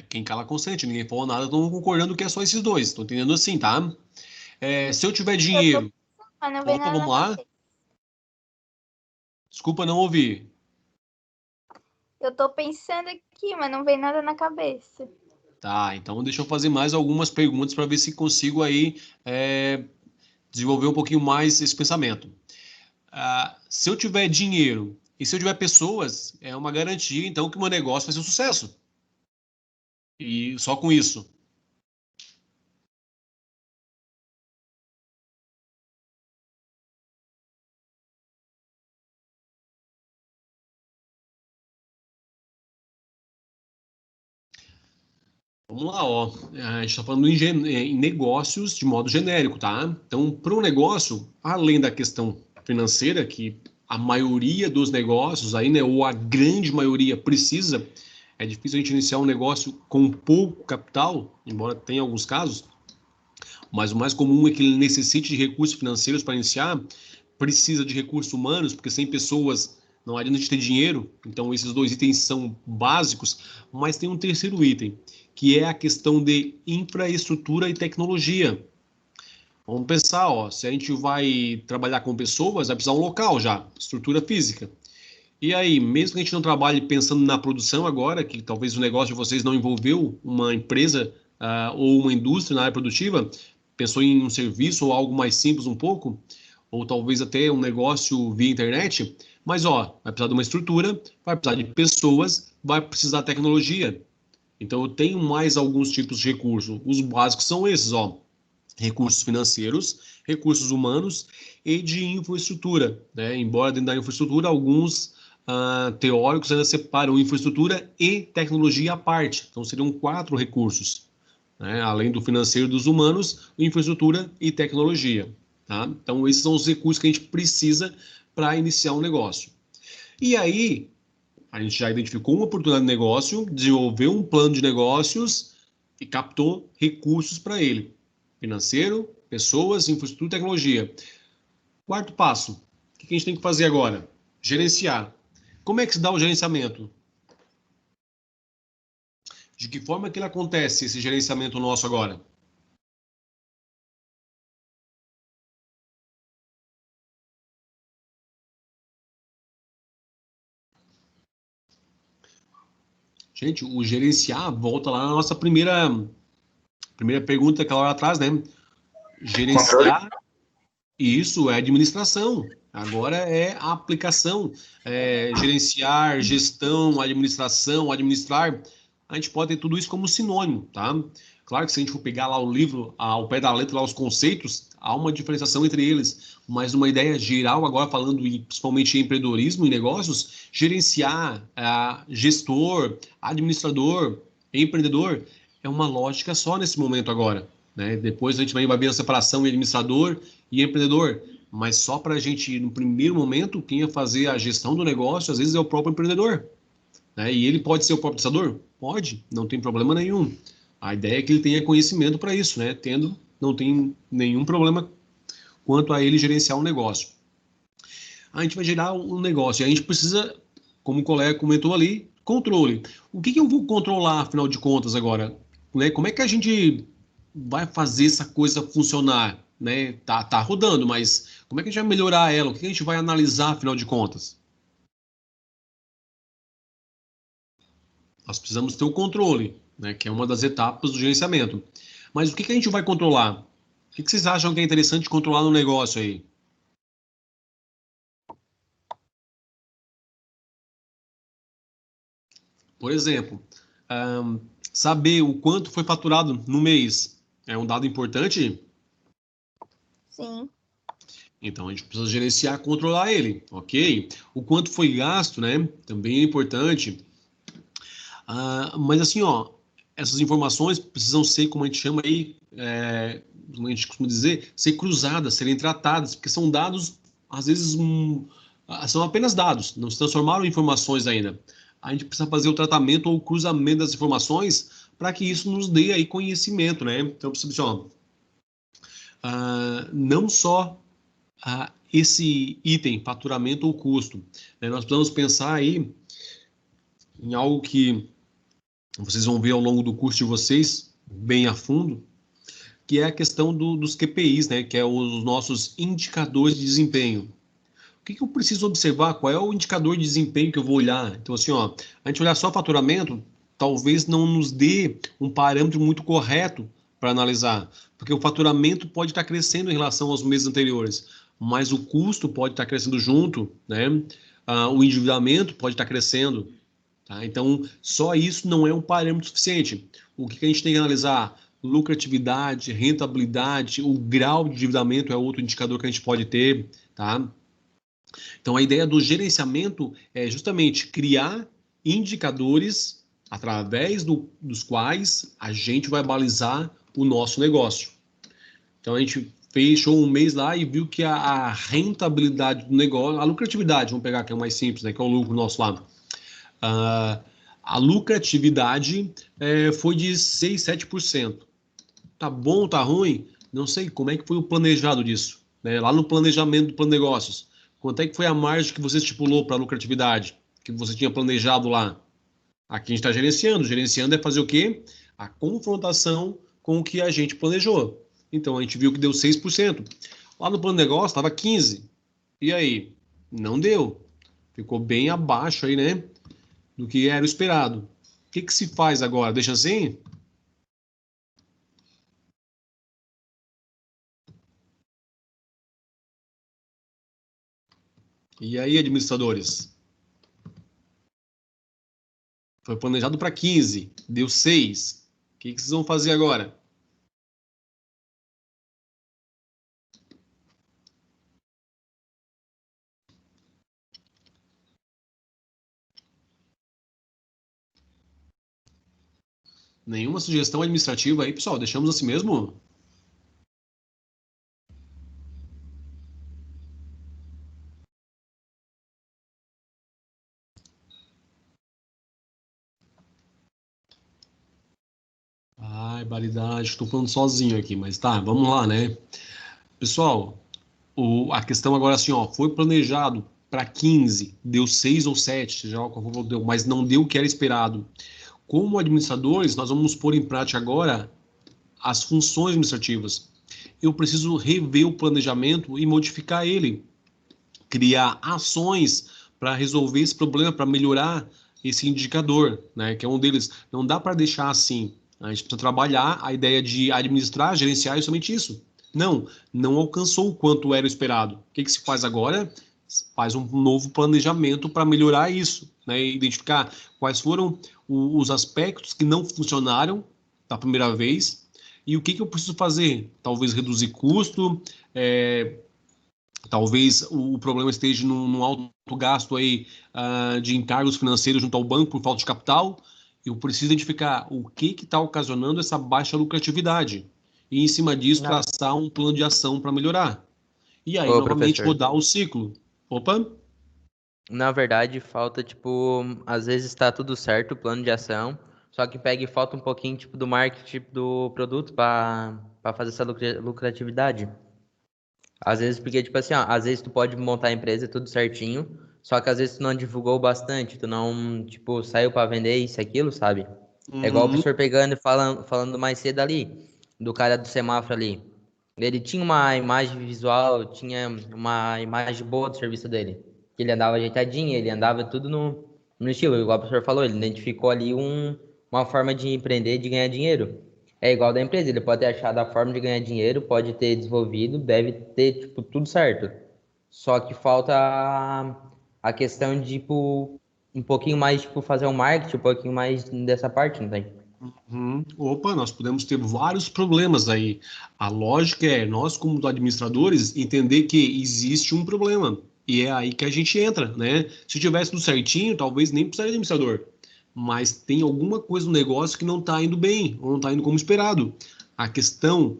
quem cala consente, ninguém falou nada, estão concordando que é só esses dois. Estou entendendo assim, tá? Se eu tiver dinheiro. Mas não vem Opa, nada vamos na lá. cabeça. Desculpa não ouvir. Eu tô pensando aqui, mas não vem nada na cabeça. Tá, então deixa eu fazer mais algumas perguntas para ver se consigo aí desenvolver um pouquinho mais esse pensamento. Se eu tiver dinheiro e se eu tiver pessoas, é uma garantia, então, que o meu negócio vai ser um sucesso. E só com isso. Vamos lá, ó. A gente está falando em negócios de modo genérico, tá? Então, para um negócio, além da questão financeira, que a maioria dos negócios aí, né, ou a grande maioria precisa, é difícil a gente iniciar um negócio com pouco capital, embora tenha alguns casos, mas o mais comum é que ele necessite de recursos financeiros para iniciar, precisa de recursos humanos, porque sem pessoas não adianta a gente ter dinheiro. Então, esses dois itens são básicos, mas tem um terceiro item, que é a questão de infraestrutura e tecnologia. Vamos pensar, ó, se a gente vai trabalhar com pessoas, vai precisar um local já, estrutura física. E aí, mesmo que a gente não trabalhe pensando na produção agora, que talvez o negócio de vocês não envolveu uma empresa ou uma indústria na área produtiva, pensou em um serviço ou algo mais simples um pouco, ou talvez até um negócio via internet, mas ó, vai precisar de uma estrutura, vai precisar de pessoas, vai precisar de tecnologia. Então eu tenho mais alguns tipos de recursos. Os básicos são esses, ó, recursos financeiros, recursos humanos e de infraestrutura, né? Embora dentro da infraestrutura alguns teóricos ainda separam infraestrutura e tecnologia à parte. Então seriam 4 recursos, né? Além do financeiro e dos humanos, infraestrutura e tecnologia. Tá? Então esses são os recursos que a gente precisa para iniciar um negócio. E aí a gente já identificou uma oportunidade de negócio, desenvolveu um plano de negócios e captou recursos para ele. Financeiro, pessoas, infraestrutura e tecnologia. Quarto passo, o que a gente tem que fazer agora? Gerenciar. Como é que se dá o gerenciamento? De que forma que ele acontece, esse gerenciamento nosso agora? Gente, o gerenciar volta lá na nossa primeira pergunta aquela hora atrás, né? Gerenciar, isso é administração. Agora é a aplicação. Gerenciar, gestão, administração, administrar. A gente pode ter tudo isso como sinônimo, tá? Claro que se a gente for pegar lá o livro, ao pé da letra, lá os conceitos, há uma diferenciação entre eles. Mas numa ideia geral, agora falando principalmente em empreendedorismo e negócios, gerenciar, gestor, administrador, empreendedor, é uma lógica só nesse momento agora. Né? Depois a gente vai ver a separação em administrador e empreendedor. Mas só para a gente, no primeiro momento, quem ia fazer a gestão do negócio, às vezes é o próprio empreendedor. Né? E ele pode ser o próprio administrador? Pode, não tem problema nenhum. A ideia é que ele tenha conhecimento para isso, né? Tendo, não tem nenhum problema quanto a ele gerenciar um negócio. A gente vai gerar um negócio e a gente precisa, como o colega comentou ali, controle. O que eu vou controlar, afinal de contas, agora? Né? Como é que a gente vai fazer essa coisa funcionar? Né? Tá rodando, mas como é que a gente vai melhorar ela? O que a gente vai analisar, afinal de contas? Nós precisamos ter o controle, né? Que é uma das etapas do gerenciamento. Mas o que a gente vai controlar? O que vocês acham que é interessante controlar no negócio aí? Por exemplo, saber o quanto foi faturado no mês é um dado importante? Sim. Então a gente precisa gerenciar, controlar ele, ok? O quanto foi gasto, né? Também é importante. Mas assim, ó, essas informações precisam ser, como a gente chama aí, como a gente costuma dizer, ser cruzadas, serem tratadas, porque são dados, às vezes, são apenas dados, não se transformaram em informações ainda. A gente precisa fazer o tratamento ou o cruzamento das informações para que isso nos dê aí conhecimento, né? Então, precisa, assim, ó, não só esse item, faturamento ou custo, né? Nós precisamos pensar aí em algo que vocês vão ver ao longo do curso de vocês, bem a fundo, que é a questão dos QPIs, né? Que é os nossos indicadores de desempenho. O que eu preciso observar? Qual é o indicador de desempenho que eu vou olhar? Então, assim, ó, a gente olhar só faturamento, talvez não nos dê um parâmetro muito correto para analisar, porque o faturamento pode estar crescendo em relação aos meses anteriores, mas o custo pode estar crescendo junto, né? O endividamento pode estar crescendo. Tá? Então, só isso não é um parâmetro suficiente. O que a gente tem que analisar? Lucratividade, rentabilidade, o grau de endividamento é outro indicador que a gente pode ter. Tá? Então, a ideia do gerenciamento é justamente criar indicadores através dos quais a gente vai balizar o nosso negócio. Então, a gente fechou um mês lá e viu que a rentabilidade do negócio, a lucratividade, vamos pegar que é o mais simples, né, que é o lucro nosso lá, a lucratividade foi de 6, 7%. Tá bom, tá ruim? Não sei como é que foi o planejado disso. Né? Lá no planejamento do plano de negócios. Quanto é que foi a margem que você estipulou para a lucratividade? Que você tinha planejado lá? Aqui a gente está gerenciando. Gerenciando é fazer o quê? A confrontação com o que a gente planejou. Então a gente viu que deu 6%. Lá no plano de negócio estava 15%. E aí? Não deu. Ficou bem abaixo aí, né? Do que era o esperado. O que se faz agora? Deixa assim? E aí, administradores? Foi planejado para 15, deu 6. O que vocês vão fazer agora? Nenhuma sugestão administrativa aí, pessoal? Deixamos assim mesmo? Ai, baridade, estou falando sozinho aqui, mas tá, vamos lá, né? Pessoal, a questão agora assim, ó, foi planejado para 15, deu 6 ou 7, seja lá qual for, deu, mas não deu o que era esperado. como administradores, nós vamos pôr em prática agora as funções administrativas. Eu preciso rever o planejamento e modificar ele, criar ações para resolver esse problema, para melhorar esse indicador, né, que é um deles. Não dá para deixar assim. A gente precisa trabalhar a ideia de administrar, gerenciar é somente isso. Não alcançou o quanto era esperado. O que se faz agora? Faz um novo planejamento para melhorar isso, né, identificar quais foram os aspectos que não funcionaram da primeira vez e o que eu preciso fazer. Talvez reduzir custo, talvez o problema esteja num alto gasto aí, de encargos financeiros junto ao banco por falta de capital. Eu preciso identificar o que está ocasionando essa baixa lucratividade e, em cima disso, traçar um plano de ação para melhorar. E aí, novamente, professor, rodar o ciclo. Opa! na verdade, falta, tipo, às vezes está tudo certo, o plano de ação, só que pega e falta um pouquinho, tipo, do marketing do produto para fazer essa lucratividade. Às vezes, porque, tipo assim, ó, às vezes tu pode montar a empresa tudo certinho, só que às vezes tu não divulgou bastante, tu não, tipo, saiu para vender isso e aquilo, sabe? É igual o professor pegando e falando mais cedo ali, do cara do semáforo ali. Ele tinha uma imagem visual, tinha uma imagem boa do serviço dele. Ele andava ajeitadinho, ele andava tudo no estilo, igual o professor falou, ele identificou ali uma forma de empreender, de ganhar dinheiro. É igual da empresa, ele pode ter achado a forma de ganhar dinheiro, pode ter desenvolvido, deve ter, tipo, tudo certo. Só que falta a questão de, tipo, um pouquinho mais, tipo, fazer um marketing, um pouquinho mais dessa parte, não tem? Opa, nós podemos ter vários problemas aí. A lógica é nós, como administradores, entender que existe um problema. E é aí que a gente entra, né? Se tivesse tudo certinho, talvez nem precisaria de administrador. Mas tem alguma coisa no negócio que não está indo bem, ou não está indo como esperado. A questão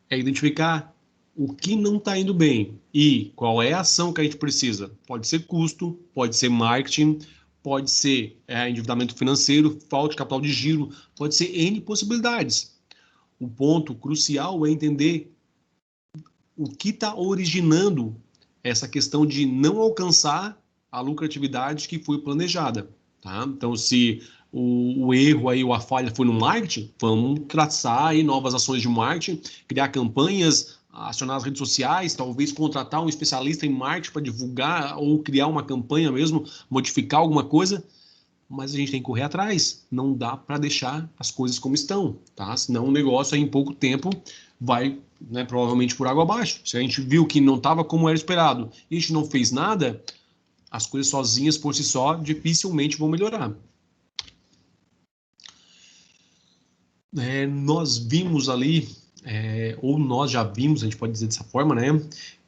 é identificar o que não está indo bem e qual é a ação que a gente precisa. Pode ser custo, pode ser marketing, pode ser endividamento financeiro, falta de capital de giro, pode ser N possibilidades. O ponto crucial é entender o que está originando essa questão de não alcançar a lucratividade que foi planejada. Tá? Então, se o erro aí, ou a falha foi no marketing, vamos traçar aí novas ações de marketing, criar campanhas, acionar as redes sociais, talvez contratar um especialista em marketing para divulgar ou criar uma campanha mesmo, modificar alguma coisa, mas a gente tem que correr atrás. Não dá para deixar as coisas como estão, tá? Senão o negócio aí em pouco tempo vai, né, provavelmente por água abaixo. Se a gente viu que não estava como era esperado e a gente não fez nada, as coisas sozinhas por si só dificilmente vão melhorar. Nós vimos ali, ou nós já vimos, a gente pode dizer dessa forma, né,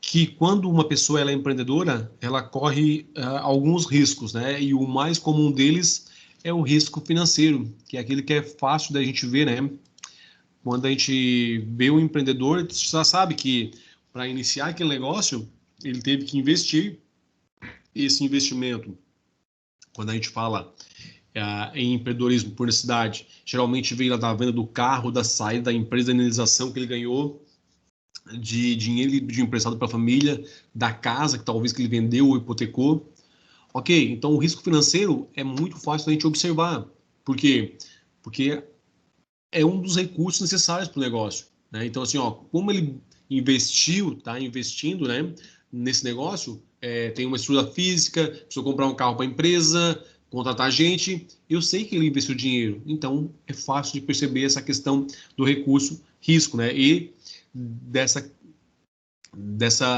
que quando uma pessoa ela é empreendedora, ela corre alguns riscos, né, e o mais comum deles é o risco financeiro, que é aquele que é fácil da gente ver, né. Quando a gente vê um empreendedor, você já sabe que para iniciar aquele negócio, ele teve que investir. Esse investimento, quando a gente fala em empreendedorismo por necessidade, geralmente vem da venda do carro, da saída da empresa, da indenização que ele ganhou, de dinheiro de emprestado para a família, da casa que talvez que ele vendeu ou hipotecou. Ok, então o risco financeiro é muito fácil da gente observar. Por quê? Porque é um dos recursos necessários para o negócio. Né? Então, assim, como ele investiu, está investindo, né, nesse negócio, tem uma estrutura física, precisa comprar um carro para a empresa, contratar gente, eu sei que ele investiu dinheiro, então é fácil de perceber essa questão do recurso risco, né, e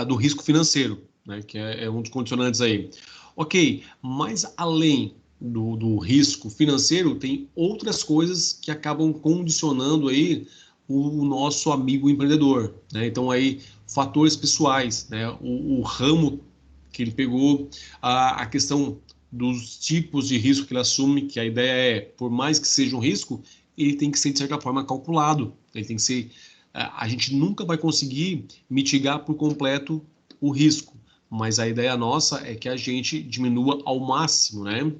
do risco financeiro, né, que é um dos condicionantes aí. Ok, mas além do risco financeiro, tem outras coisas que acabam condicionando aí o nosso amigo empreendedor, né? Então aí fatores pessoais, né? O ramo que ele pegou, a questão dos tipos de risco que ele assume, que a ideia é, por mais que seja um risco, ele tem que ser de certa forma calculado, ele tem que ser, a gente nunca vai conseguir mitigar por completo o risco, mas a ideia nossa é que a gente diminua ao máximo, né?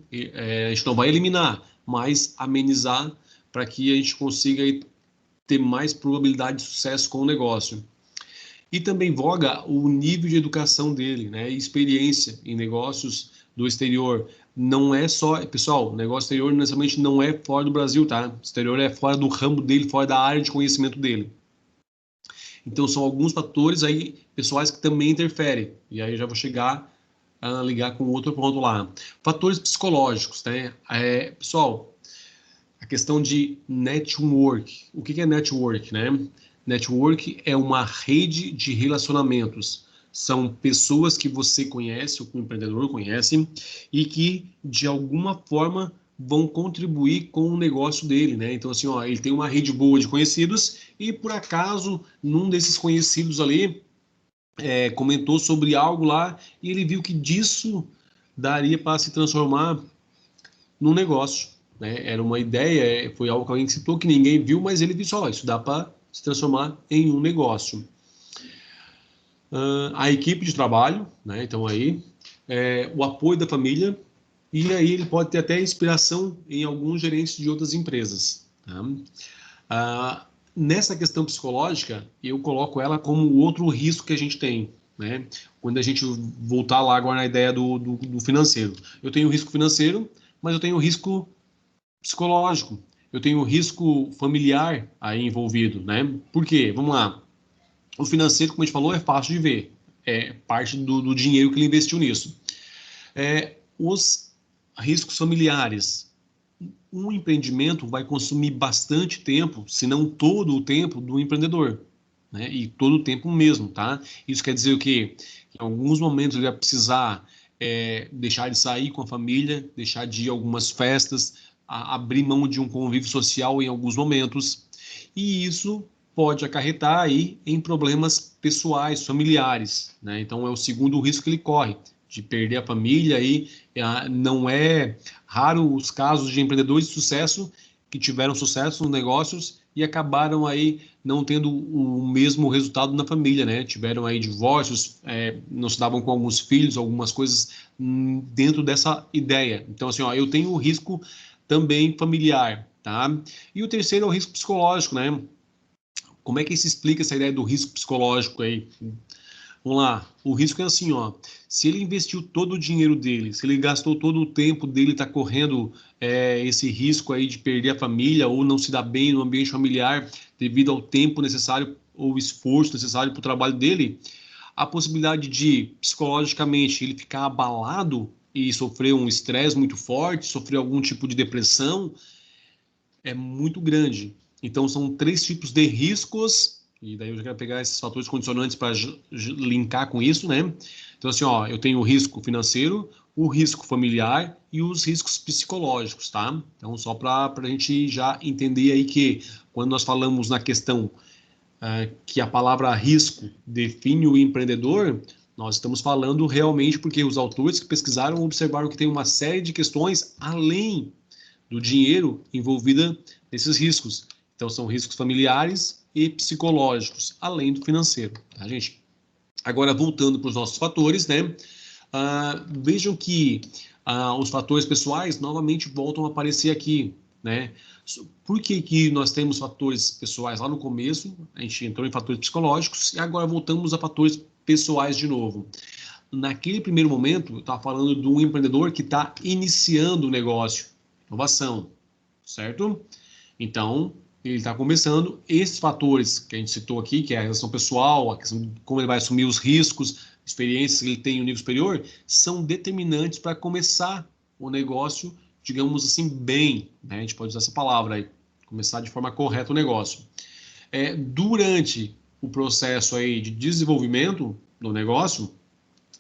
A gente não vai eliminar, mas amenizar para que a gente consiga ter mais probabilidade de sucesso com o negócio. E também voga o nível de educação dele, né? Experiência em negócios do exterior. não é só... Pessoal, o negócio exterior necessariamente não é fora do Brasil, tá? O exterior é fora do ramo dele, fora da área de conhecimento dele. Então, são alguns fatores aí pessoais que também interferem. E aí eu já vou chegar a ligar com outro ponto lá. Fatores psicológicos, né? Pessoal, a questão de network. O que é network, né? Network é uma rede de relacionamentos. São pessoas que você conhece, ou que o empreendedor conhece, e que, de alguma forma, vão contribuir com o negócio dele, né? Então, assim, ó, ele tem uma rede boa de conhecidos e, por acaso, num desses conhecidos ali, comentou sobre algo lá e ele viu que disso daria para se transformar num negócio, né? Era uma ideia, foi algo que alguém citou que ninguém viu, mas ele disse, ó, isso dá para se transformar em um negócio. A equipe de trabalho, né? Então aí, o apoio da família, e aí ele pode ter até inspiração em alguns gerentes de outras empresas. Tá? Nessa questão psicológica, eu coloco ela como outro risco que a gente tem, né? Quando a gente voltar lá agora na ideia do financeiro. Eu tenho risco financeiro, mas eu tenho risco psicológico. Eu tenho risco familiar aí envolvido, né? Por quê? Vamos lá. O financeiro, como a gente falou, é fácil de ver. É parte do dinheiro que ele investiu nisso. Os riscos familiares. Um empreendimento vai consumir bastante tempo, se não todo o tempo do empreendedor, né? E todo o tempo mesmo, tá? Isso quer dizer o quê? Que em alguns momentos ele vai precisar deixar de sair com a família, deixar de ir a algumas festas, abrir mão de um convívio social em alguns momentos, e isso pode acarretar aí em problemas pessoais, familiares, né? Então é o segundo risco que ele corre, de perder a família. E não é raro os casos de empreendedores de sucesso que tiveram sucesso nos negócios e acabaram aí não tendo o mesmo resultado na família, né? Tiveram aí divórcios, não se davam com alguns filhos, algumas coisas dentro dessa ideia. Então, assim, ó, eu tenho o risco também familiar, tá? E o terceiro é o risco psicológico, né? Como é que se explica essa ideia do risco psicológico aí? Vamos lá, o risco é assim, ó, se ele investiu todo o dinheiro dele, se ele gastou todo o tempo dele, está correndo esse risco aí de perder a família ou não se dar bem no ambiente familiar devido ao tempo necessário ou esforço necessário para o trabalho dele, a possibilidade de, psicologicamente, ele ficar abalado e sofrer um estresse muito forte, sofrer algum tipo de depressão, é muito grande. Então, são 3 tipos de riscos, e daí eu já quero pegar esses fatores condicionantes para linkar com isso, né? Então, assim, ó, eu tenho o risco financeiro, o risco familiar e os riscos psicológicos, tá? Então, só para a gente já entender aí que quando nós falamos na questão que a palavra risco define o empreendedor, nós estamos falando realmente porque os autores que pesquisaram observaram que tem uma série de questões além do dinheiro envolvida nesses riscos. Então, são riscos familiares e psicológicos, além do financeiro, tá, gente? Agora, voltando para os nossos fatores, né? Vejam que os fatores pessoais novamente voltam a aparecer aqui, né? Por que nós temos fatores pessoais lá no começo? A gente entrou em fatores psicológicos e agora voltamos a fatores pessoais de novo. Naquele primeiro momento, eu estava falando de um empreendedor que está iniciando o negócio, inovação, certo? Então, ele está começando. Esses fatores que a gente citou aqui, que é a relação pessoal, a questão de como ele vai assumir os riscos, experiências que ele tem no nível superior, são determinantes para começar o negócio, digamos assim, bem, né? A gente pode usar essa palavra aí, começar de forma correta o negócio. Durante o processo aí de desenvolvimento do negócio,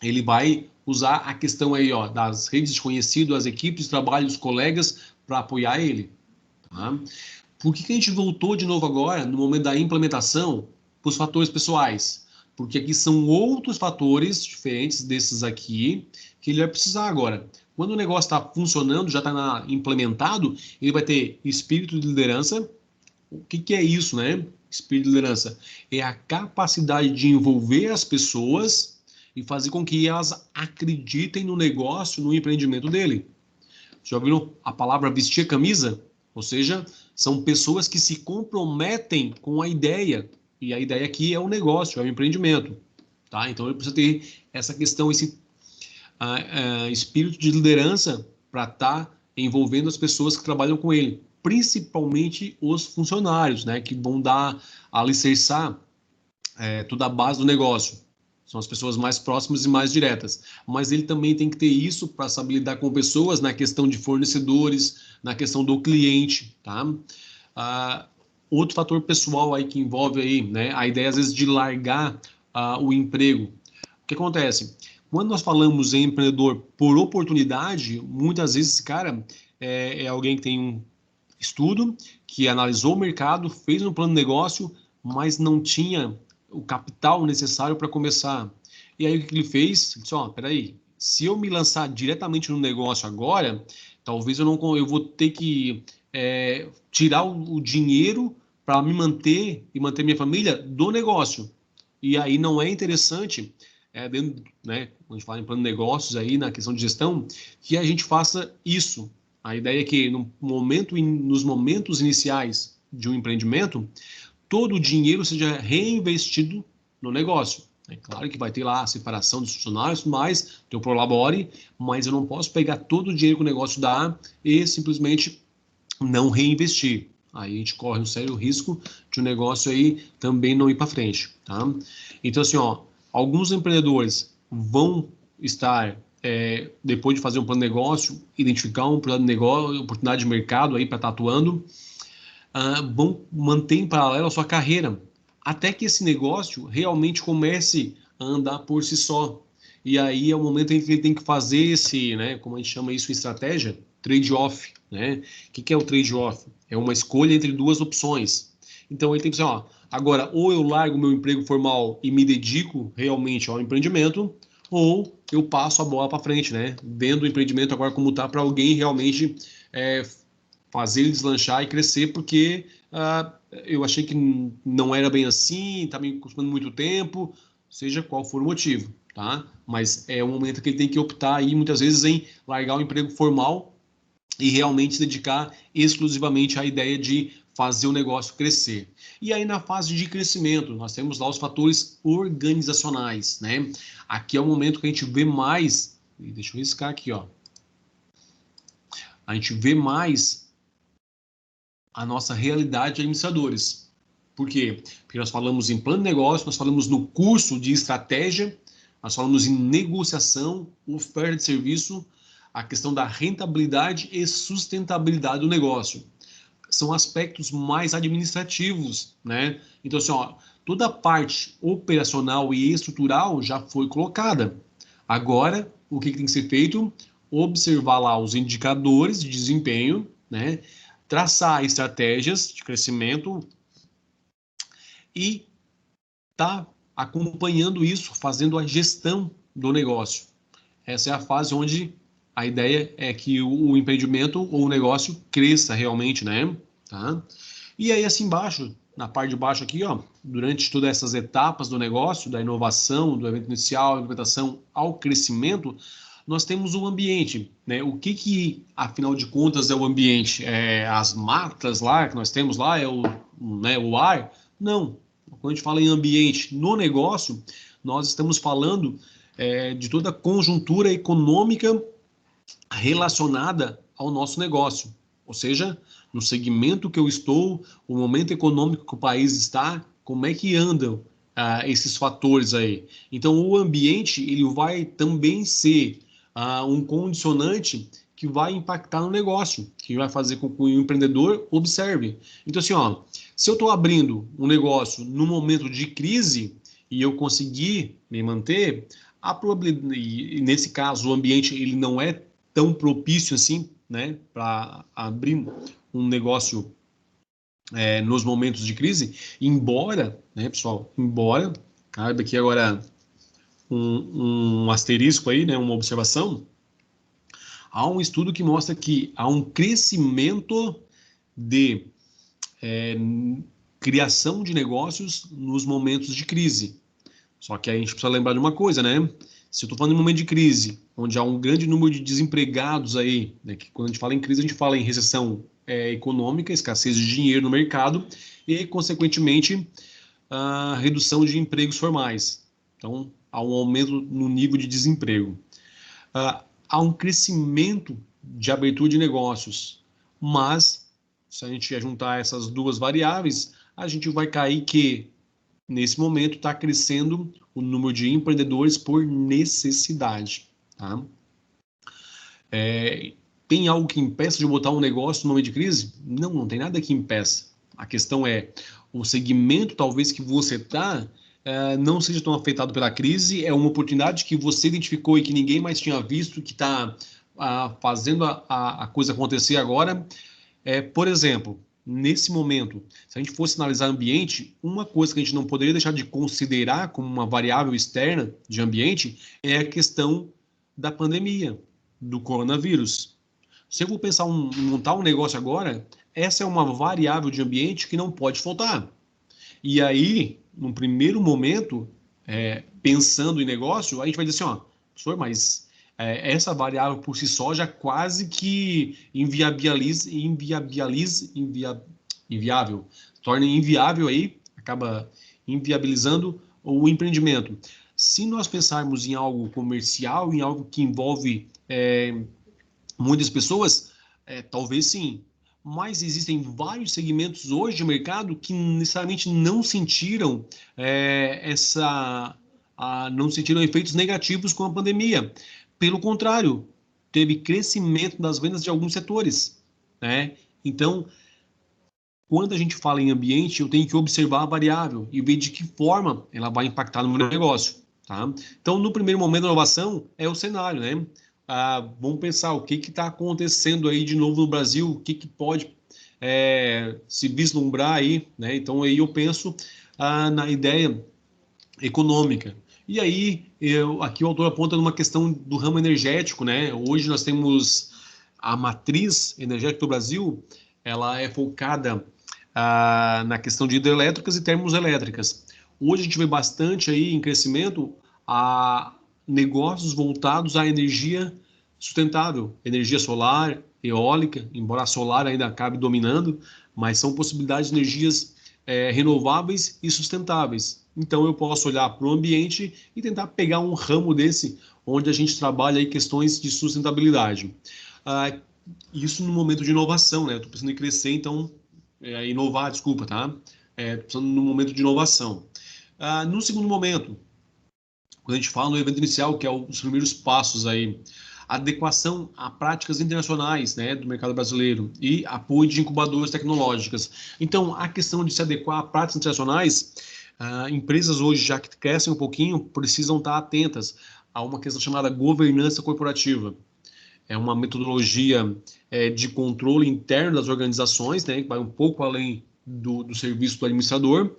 ele vai usar a questão aí, ó, das redes de conhecido, as equipes de trabalho, os colegas, para apoiar ele. Tá? Por que a gente voltou de novo agora, no momento da implementação, para os fatores pessoais? Porque aqui são outros fatores diferentes desses aqui que ele vai precisar agora. Quando o negócio está funcionando, já está implementado, ele vai ter espírito de liderança. O que é isso, né? Espírito de liderança é a capacidade de envolver as pessoas e fazer com que elas acreditem no negócio, no empreendimento dele. Já ouviram a palavra vestir a camisa? Ou seja, são pessoas que se comprometem com a ideia. E a ideia aqui é o negócio, é o empreendimento. Tá? Então, ele precisa ter essa questão, esse espírito de liderança para estar envolvendo as pessoas que trabalham com ele, principalmente os funcionários, né, que vão dar, alicerçar toda a base do negócio. São as pessoas mais próximas e mais diretas. Mas ele também tem que ter isso para saber lidar com pessoas na questão de fornecedores, na questão do cliente, tá? Outro fator pessoal aí que envolve aí, né, a ideia às vezes de largar o emprego. O que acontece? Quando nós falamos em empreendedor por oportunidade, muitas vezes esse cara é alguém que tem um estudo, que analisou o mercado, fez um plano de negócio, mas não tinha o capital necessário para começar. E aí o que ele fez? Ele disse, peraí, se eu me lançar diretamente no negócio agora, talvez eu vou ter que tirar o dinheiro para me manter e manter minha família do negócio. E aí não é interessante, dentro, né, quando a gente fala em plano de negócios aí, na questão de gestão, que a gente faça isso. A ideia é que nos momentos iniciais de um empreendimento, todo o dinheiro seja reinvestido no negócio. É claro que vai ter lá a separação dos funcionários, mas eu prolabore, mas eu não posso pegar todo o dinheiro que o negócio dá e simplesmente não reinvestir. Aí a gente corre um sério risco de o negócio aí também não ir para frente, tá? Então, assim, alguns empreendedores vão estar, depois de fazer um plano de negócio, identificar um plano de negócio, oportunidade de mercado aí para estar atuando, vão manter em paralelo a sua carreira, até que esse negócio realmente comece a andar por si só. E aí é o momento em que ele tem que fazer esse, né, como a gente chama isso em estratégia, trade-off, né? O que é o trade-off? É uma escolha entre duas opções. Então ele tem que dizer, agora ou eu largo meu emprego formal e me dedico realmente ao empreendimento, ou eu passo a bola para frente, né? Vendo o empreendimento agora como está para alguém realmente fazer ele deslanchar e crescer, porque eu achei que não era bem assim, está me custando muito tempo, seja qual for o motivo, tá? Mas é um momento que ele tem que optar aí, muitas vezes, em largar o emprego formal e realmente se dedicar exclusivamente à ideia de fazer o negócio crescer. E aí, na fase de crescimento, nós temos lá os fatores organizacionais, né? Aqui é o momento que a gente vê mais, deixa eu riscar aqui, a gente vê mais a nossa realidade de administradores. Por quê? Porque nós falamos em plano de negócio, nós falamos no curso de estratégia, nós falamos em negociação, oferta de serviço, a questão da rentabilidade e sustentabilidade do negócio. São aspectos mais administrativos, né? Então, assim, toda a parte operacional e estrutural já foi colocada. Agora, o que tem que ser feito? Observar lá os indicadores de desempenho, né? Traçar estratégias de crescimento e tá acompanhando isso, fazendo a gestão do negócio. Essa é a fase onde a ideia é que o empreendimento ou o negócio cresça realmente, né? Tá? E aí, assim embaixo, na parte de baixo aqui, durante todas essas etapas do negócio, da inovação, do evento inicial, implementação ao crescimento, nós temos o ambiente, né? O que afinal de contas é o ambiente? As matas lá que nós temos lá, o ar? Não. Quando a gente fala em ambiente no negócio, nós estamos falando de toda a conjuntura econômica relacionada ao nosso negócio. Ou seja, no segmento que eu estou, o momento econômico que o país está, como é que andam esses fatores aí. Então, o ambiente ele vai também ser um condicionante que vai impactar no negócio, que vai fazer com que o empreendedor observe. Então, assim, se eu estou abrindo um negócio no momento de crise e eu conseguir me manter, a probabilidade, e nesse caso o ambiente ele não é tão propício assim, né, para abrir um negócio nos momentos de crise, embora, né, pessoal, cabe aqui agora um asterisco aí, né, uma observação, há um estudo que mostra que há um crescimento de criação de negócios nos momentos de crise. Só que aí a gente precisa lembrar de uma coisa, né? Se eu estou falando em um momento de crise, onde há um grande número de desempregados aí, né, que quando a gente fala em crise, a gente fala em recessão econômica, escassez de dinheiro no mercado e, consequentemente, a redução de empregos formais. Então, há um aumento no nível de desemprego. Há um crescimento de abertura de negócios. Mas, se a gente juntar essas duas variáveis, a gente vai cair que, nesse momento, está crescendo o número de empreendedores por necessidade. Tá? Tem algo que impeça de botar um negócio no momento de crise? Não, não tem nada que impeça. A questão é, o segmento talvez que você está não seja tão afetado pela crise, é uma oportunidade que você identificou e que ninguém mais tinha visto, que está fazendo a coisa acontecer agora. Por exemplo, nesse momento, se a gente fosse analisar ambiente, uma coisa que a gente não poderia deixar de considerar como uma variável externa de ambiente é a questão da pandemia, do coronavírus. Se eu vou pensar montar um negócio agora, essa é uma variável de ambiente que não pode faltar. E aí, num primeiro momento, pensando em negócio, a gente vai dizer assim, professor, mas essa variável por si só já quase que inviável. Torna inviável aí, acaba inviabilizando o empreendimento. Se nós pensarmos em algo comercial, em algo que envolve muitas pessoas, talvez sim. Mas existem vários segmentos hoje de mercado que necessariamente não sentiram não sentiram efeitos negativos com a pandemia. Pelo contrário, teve crescimento das vendas de alguns setores, né? Então, quando a gente fala em ambiente, eu tenho que observar a variável e ver de que forma ela vai impactar no meu negócio, tá? Então, no primeiro momento da inovação, é o cenário, né? Vamos pensar o que está acontecendo aí de novo no Brasil, o que pode se vislumbrar aí, né? Então aí eu penso na ideia econômica. E aí aqui o autor aponta numa questão do ramo energético, né? Hoje nós temos a matriz energética do Brasil, ela é focada na questão de hidrelétricas e termoelétricas. Hoje a gente vê bastante aí em crescimento negócios voltados à energia sustentável, energia solar, eólica, embora a solar ainda acabe dominando, mas são possibilidades de energias renováveis e sustentáveis. Então eu posso olhar para o ambiente e tentar pegar um ramo desse, onde a gente trabalha aí questões de sustentabilidade. Isso no momento de inovação, né? Estou pensando em crescer, então, inovar, desculpa, tá? Estou pensando no momento de inovação. No segundo momento, quando a gente fala no evento inicial, que é os primeiros passos aí, adequação a práticas internacionais, né, do mercado brasileiro e apoio de incubadoras tecnológicas. Então, a questão de se adequar a práticas internacionais, empresas hoje já que crescem um pouquinho precisam estar atentas a uma questão chamada governança corporativa. É uma metodologia de controle interno das organizações, né, que vai um pouco além do serviço do administrador,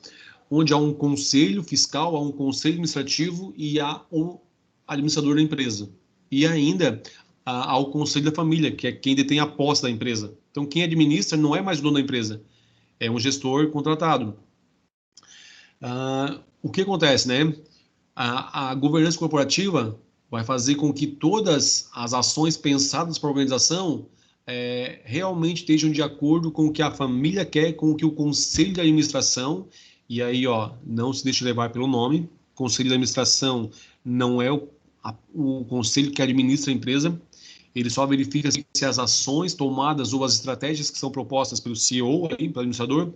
onde há um conselho fiscal, há um conselho administrativo e há um administrador da empresa. E ainda há o conselho da família, que é quem detém a posse da empresa. Então, quem administra não é mais o dono da empresa, é um gestor contratado. O que acontece, né? A governança corporativa vai fazer com que todas as ações pensadas para a organização realmente estejam de acordo com o que a família quer, com o que o conselho de administração. E aí, não se deixe levar pelo nome. Conselho de administração não é o conselho que administra a empresa. Ele só verifica se as ações tomadas ou as estratégias que são propostas pelo CEO, pelo administrador,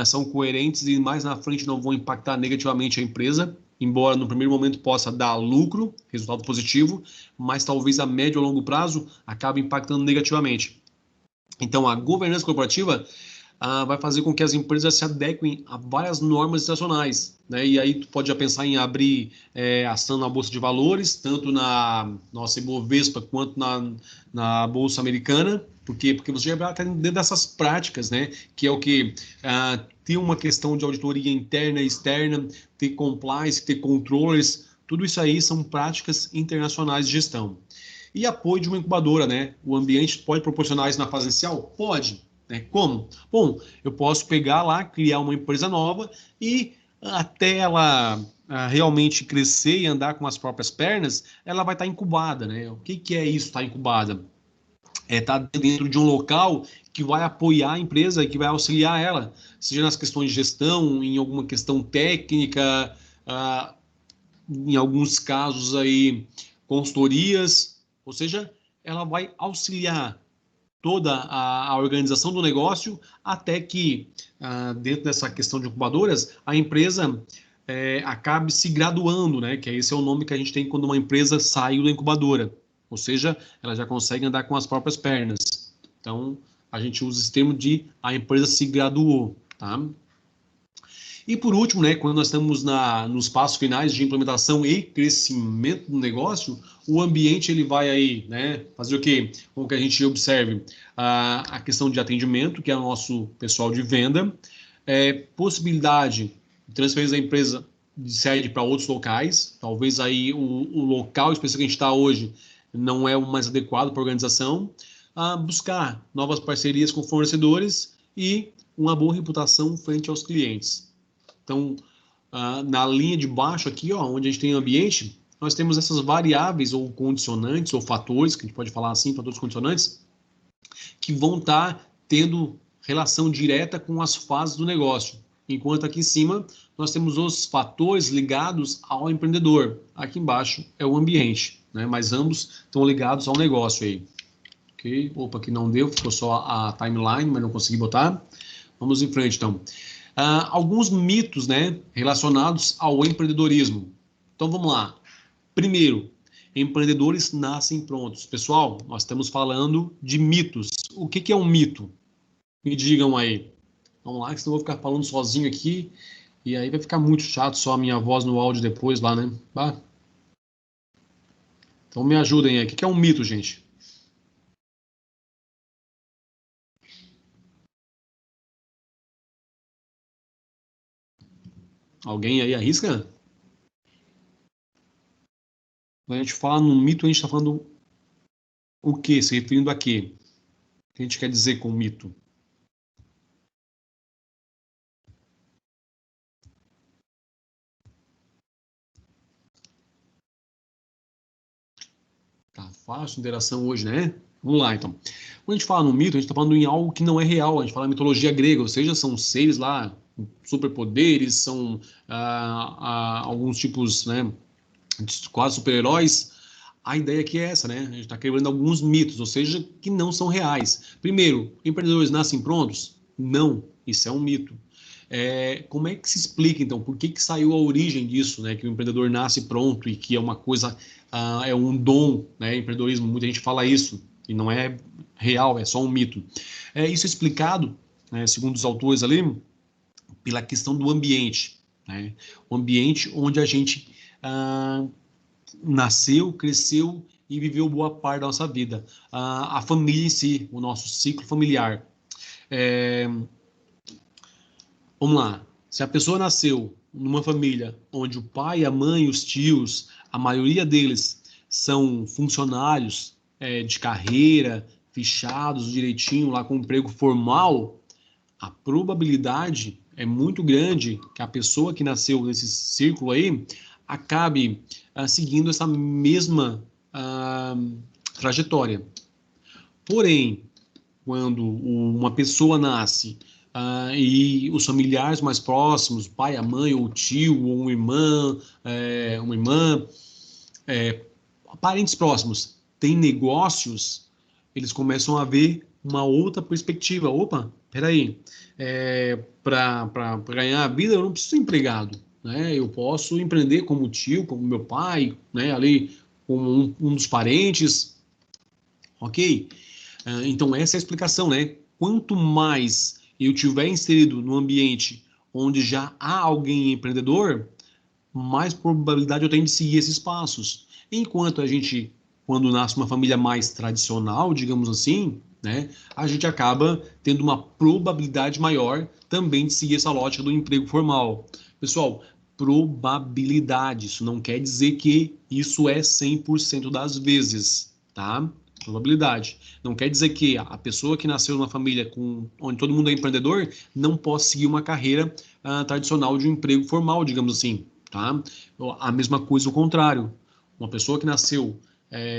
são coerentes e mais na frente não vão impactar negativamente a empresa, embora no primeiro momento possa dar lucro, resultado positivo, mas talvez a médio ou longo prazo acabe impactando negativamente. Então, a governança corporativa vai fazer com que as empresas se adequem a várias normas internacionais, né? E aí tu pode já pensar em abrir ação na Bolsa de Valores, tanto na nossa Ibovespa quanto na Bolsa Americana, porque você já está dentro dessas práticas, né? Que é o que ter uma questão de auditoria interna e externa, ter compliance, ter controllers, tudo isso aí são práticas internacionais de gestão. E apoio de uma incubadora, né? O ambiente pode proporcionar isso na fase inicial? Pode. Como? Bom, eu posso pegar lá, criar uma empresa nova e até ela realmente crescer e andar com as próprias pernas, ela vai estar incubada, né? O que é isso, estar incubada? Estar dentro de um local que vai apoiar a empresa e que vai auxiliar ela, seja nas questões de gestão, em alguma questão técnica, em alguns casos aí, consultorias, ou seja, ela vai auxiliar toda a organização do negócio até que, dentro dessa questão de incubadoras, a empresa acabe se graduando, né? Que esse é o nome que a gente tem quando uma empresa saiu da incubadora. Ou seja, ela já consegue andar com as próprias pernas. Então, a gente usa esse termo de a empresa se graduou, tá? E por último, né, quando nós estamos nos passos finais de implementação e crescimento do negócio, o ambiente ele vai aí, né, fazer o quê? Com que a gente observe a questão de atendimento, que é o nosso pessoal de venda, possibilidade de transferência da empresa de sede para outros locais, talvez aí o local específico que a gente está hoje não é o mais adequado para a organização, buscar novas parcerias com fornecedores e uma boa reputação frente aos clientes. Então, na linha de baixo aqui, ó, onde a gente tem ambiente, nós temos essas variáveis ou condicionantes ou fatores, que a gente pode falar assim, fatores condicionantes, que vão estar tendo relação direta com as fases do negócio. Enquanto aqui em cima, nós temos os fatores ligados ao empreendedor. Aqui embaixo é o ambiente, né? Mas ambos estão ligados ao negócio aí. Ok? Opa, aqui não deu, ficou só a timeline, mas não consegui botar. Vamos em frente, então. Alguns mitos, né, relacionados ao empreendedorismo. Então, vamos lá. Primeiro, empreendedores nascem prontos. Pessoal, nós estamos falando de mitos. O que é um mito? Me digam aí. Vamos lá, que senão eu vou ficar falando sozinho aqui e aí vai ficar muito chato só a minha voz no áudio depois lá, né? Bah. Então me ajudem aí. O que é um mito, gente? Alguém aí arrisca? Quando a gente fala no mito, a gente está falando o quê? Se referindo a quê? O que a gente quer dizer com mito? Tá fácil a interação hoje, né? Vamos lá, então. Quando a gente fala no mito, a gente está falando em algo que não é real. A gente fala em mitologia grega, ou seja, são seres lá, superpoderes, são alguns tipos, né, quase super-heróis. A ideia aqui é essa, né? A gente está quebrando alguns mitos, ou seja, que não são reais. Primeiro, empreendedores nascem prontos? Não, isso é um mito. Como é que se explica, então, por que saiu a origem disso, né? Que o empreendedor nasce pronto e que é uma coisa, é um dom, né? Empreendedorismo, muita gente fala isso, e não é real, é só um mito. Isso é explicado, né, segundo os autores ali, pela questão do ambiente, né? O ambiente onde a gente nasceu, cresceu e viveu boa parte da nossa vida. A família em si, o nosso ciclo familiar. Vamos lá. Se a pessoa nasceu numa família onde o pai, a mãe, os tios, a maioria deles são funcionários de carreira, fichados direitinho lá com emprego formal, a probabilidade é muito grande que a pessoa que nasceu nesse círculo aí acabe seguindo essa mesma trajetória. Porém, quando uma pessoa nasce e os familiares mais próximos, o pai, a mãe, ou o tio, ou uma irmã, parentes próximos, têm negócios, eles começam a ver uma outra perspectiva. Opa, peraí, para ganhar a vida eu não preciso ser empregado, né? Eu posso empreender como tio, como meu pai, né? Ali como um dos parentes, ok? Então essa é a explicação, né? Quanto mais eu tiver inserido no ambiente onde já há alguém empreendedor, mais probabilidade eu tenho de seguir esses passos. Enquanto a gente, quando nasce uma família mais tradicional, digamos assim, né, a gente acaba tendo uma probabilidade maior também de seguir essa lógica do emprego formal. Pessoal, probabilidade, isso não quer dizer que isso é 100% das vezes, tá? Probabilidade. Não quer dizer que a pessoa que nasceu numa família onde todo mundo é empreendedor não possa seguir uma carreira tradicional de um emprego formal, digamos assim, tá? A mesma coisa o contrário. Uma pessoa que nasceu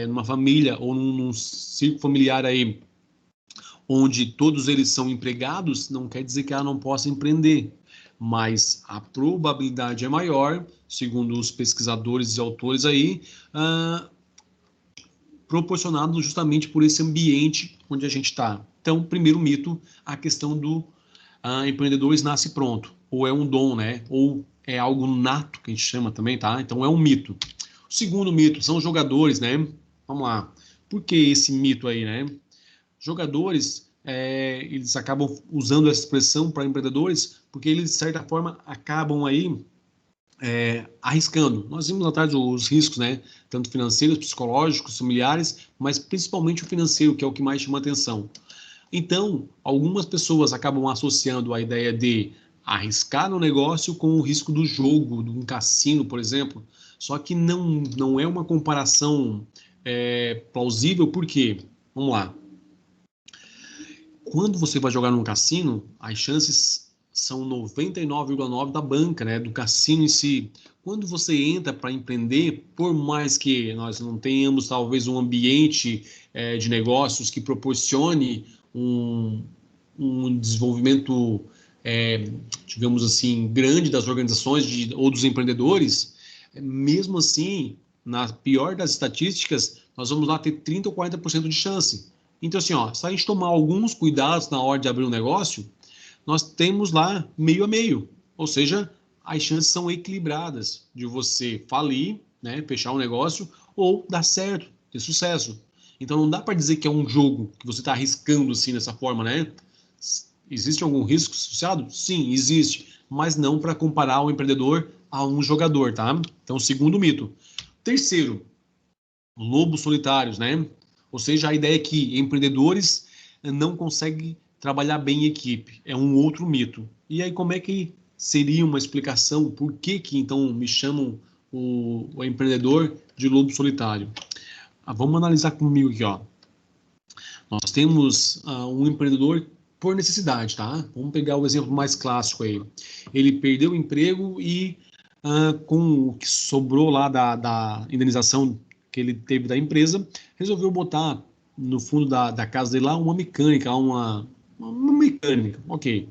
numa família ou num círculo familiar aí onde todos eles são empregados, não quer dizer que ela não possa empreender, mas a probabilidade é maior, segundo os pesquisadores e autores aí, proporcionado justamente por esse ambiente onde a gente está. Então, primeiro mito, a questão do empreendedores nasce pronto, ou é um dom, né? Ou é algo nato, que a gente chama também, tá? Então, é um mito. O segundo mito são os jogadores, né? Vamos lá. Por que esse mito aí, né? Jogadores, eles acabam usando essa expressão para empreendedores porque eles, de certa forma, acabam aí arriscando. Nós vimos atrás os riscos, né? Tanto financeiros, psicológicos, familiares, mas principalmente o financeiro, que é o que mais chama atenção. Então, algumas pessoas acabam associando a ideia de arriscar no negócio com o risco do jogo, de um cassino, por exemplo. Só que não é uma comparação plausível, porque, vamos lá, quando você vai jogar num cassino, as chances são 99,9 da banca, né, do cassino em si. Quando você entra para empreender, por mais que nós não tenhamos talvez um ambiente de negócios que proporcione um desenvolvimento, digamos assim, grande das organizações ou dos empreendedores, mesmo assim, na pior das estatísticas, nós vamos lá ter 30 ou 40% de chance. Então, assim, ó, se a gente tomar alguns cuidados na hora de abrir um negócio, nós temos lá meio a meio. Ou seja, as chances são equilibradas de você falir, né, fechar um negócio, ou dar certo, ter sucesso. Então, não dá para dizer que é um jogo que você está arriscando assim dessa forma, né? Existe algum risco associado? Sim, existe. Mas não para comparar o empreendedor a um jogador, tá? Então, segundo mito. Terceiro, lobos solitários, né? Ou seja, a ideia é que empreendedores não conseguem trabalhar bem em equipe. É um outro mito. E aí, como é que seria uma explicação por que então me chamam o empreendedor de lobo solitário? Vamos analisar comigo aqui, ó. Nós temos um empreendedor por necessidade, tá? Vamos pegar o exemplo mais clássico aí. Ele perdeu o emprego e com o que sobrou lá da indenização que ele teve da empresa, resolveu botar no fundo da casa dele lá uma mecânica, uma mecânica, ok.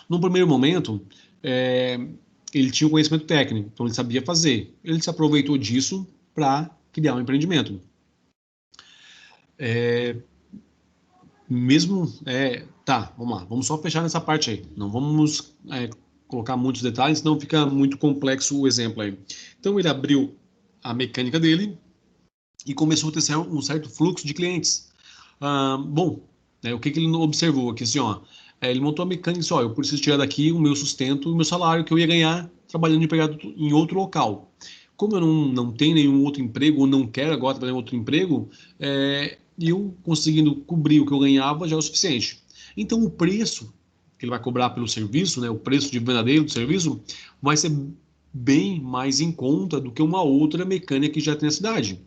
No primeiro momento, ele tinha o conhecimento técnico, então ele sabia fazer. Ele se aproveitou disso para criar um empreendimento. Tá, vamos lá, vamos só fechar nessa parte aí. Não vamos colocar muitos detalhes, senão fica muito complexo o exemplo aí. Então ele abriu a mecânica dele e começou a ter um certo fluxo de clientes. Bom, o que ele observou aqui, assim, ó, ele montou a mecânica e disse, ó, eu preciso tirar daqui o meu sustento, o meu salário que eu ia ganhar trabalhando empregado em outro local. Como eu não tenho nenhum outro emprego, ou não quero agora trabalhar em outro emprego, eu conseguindo cobrir o que eu ganhava já é o suficiente. Então, o preço que ele vai cobrar pelo serviço, né, o preço de venda dele do serviço, vai ser bem mais em conta do que uma outra mecânica que já tem na cidade.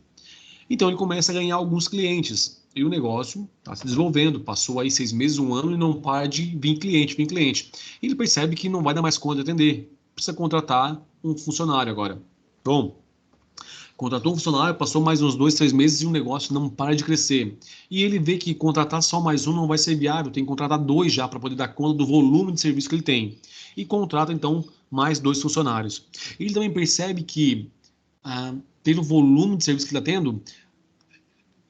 Então, ele começa a ganhar alguns clientes. E o negócio está se desenvolvendo. Passou aí 6 meses, 1 ano e não para de vir cliente, vir cliente. Ele percebe que não vai dar mais conta de atender. Precisa contratar um funcionário agora. Bom, contratou um funcionário, passou mais uns 2, 3 meses e o negócio não para de crescer. E ele vê que contratar só mais um não vai ser viável, tem que contratar 2 já para poder dar conta do volume de serviço que ele tem. E contrata, então, mais 2 funcionários. Ele também percebe que, pelo volume de serviço que ele está tendo,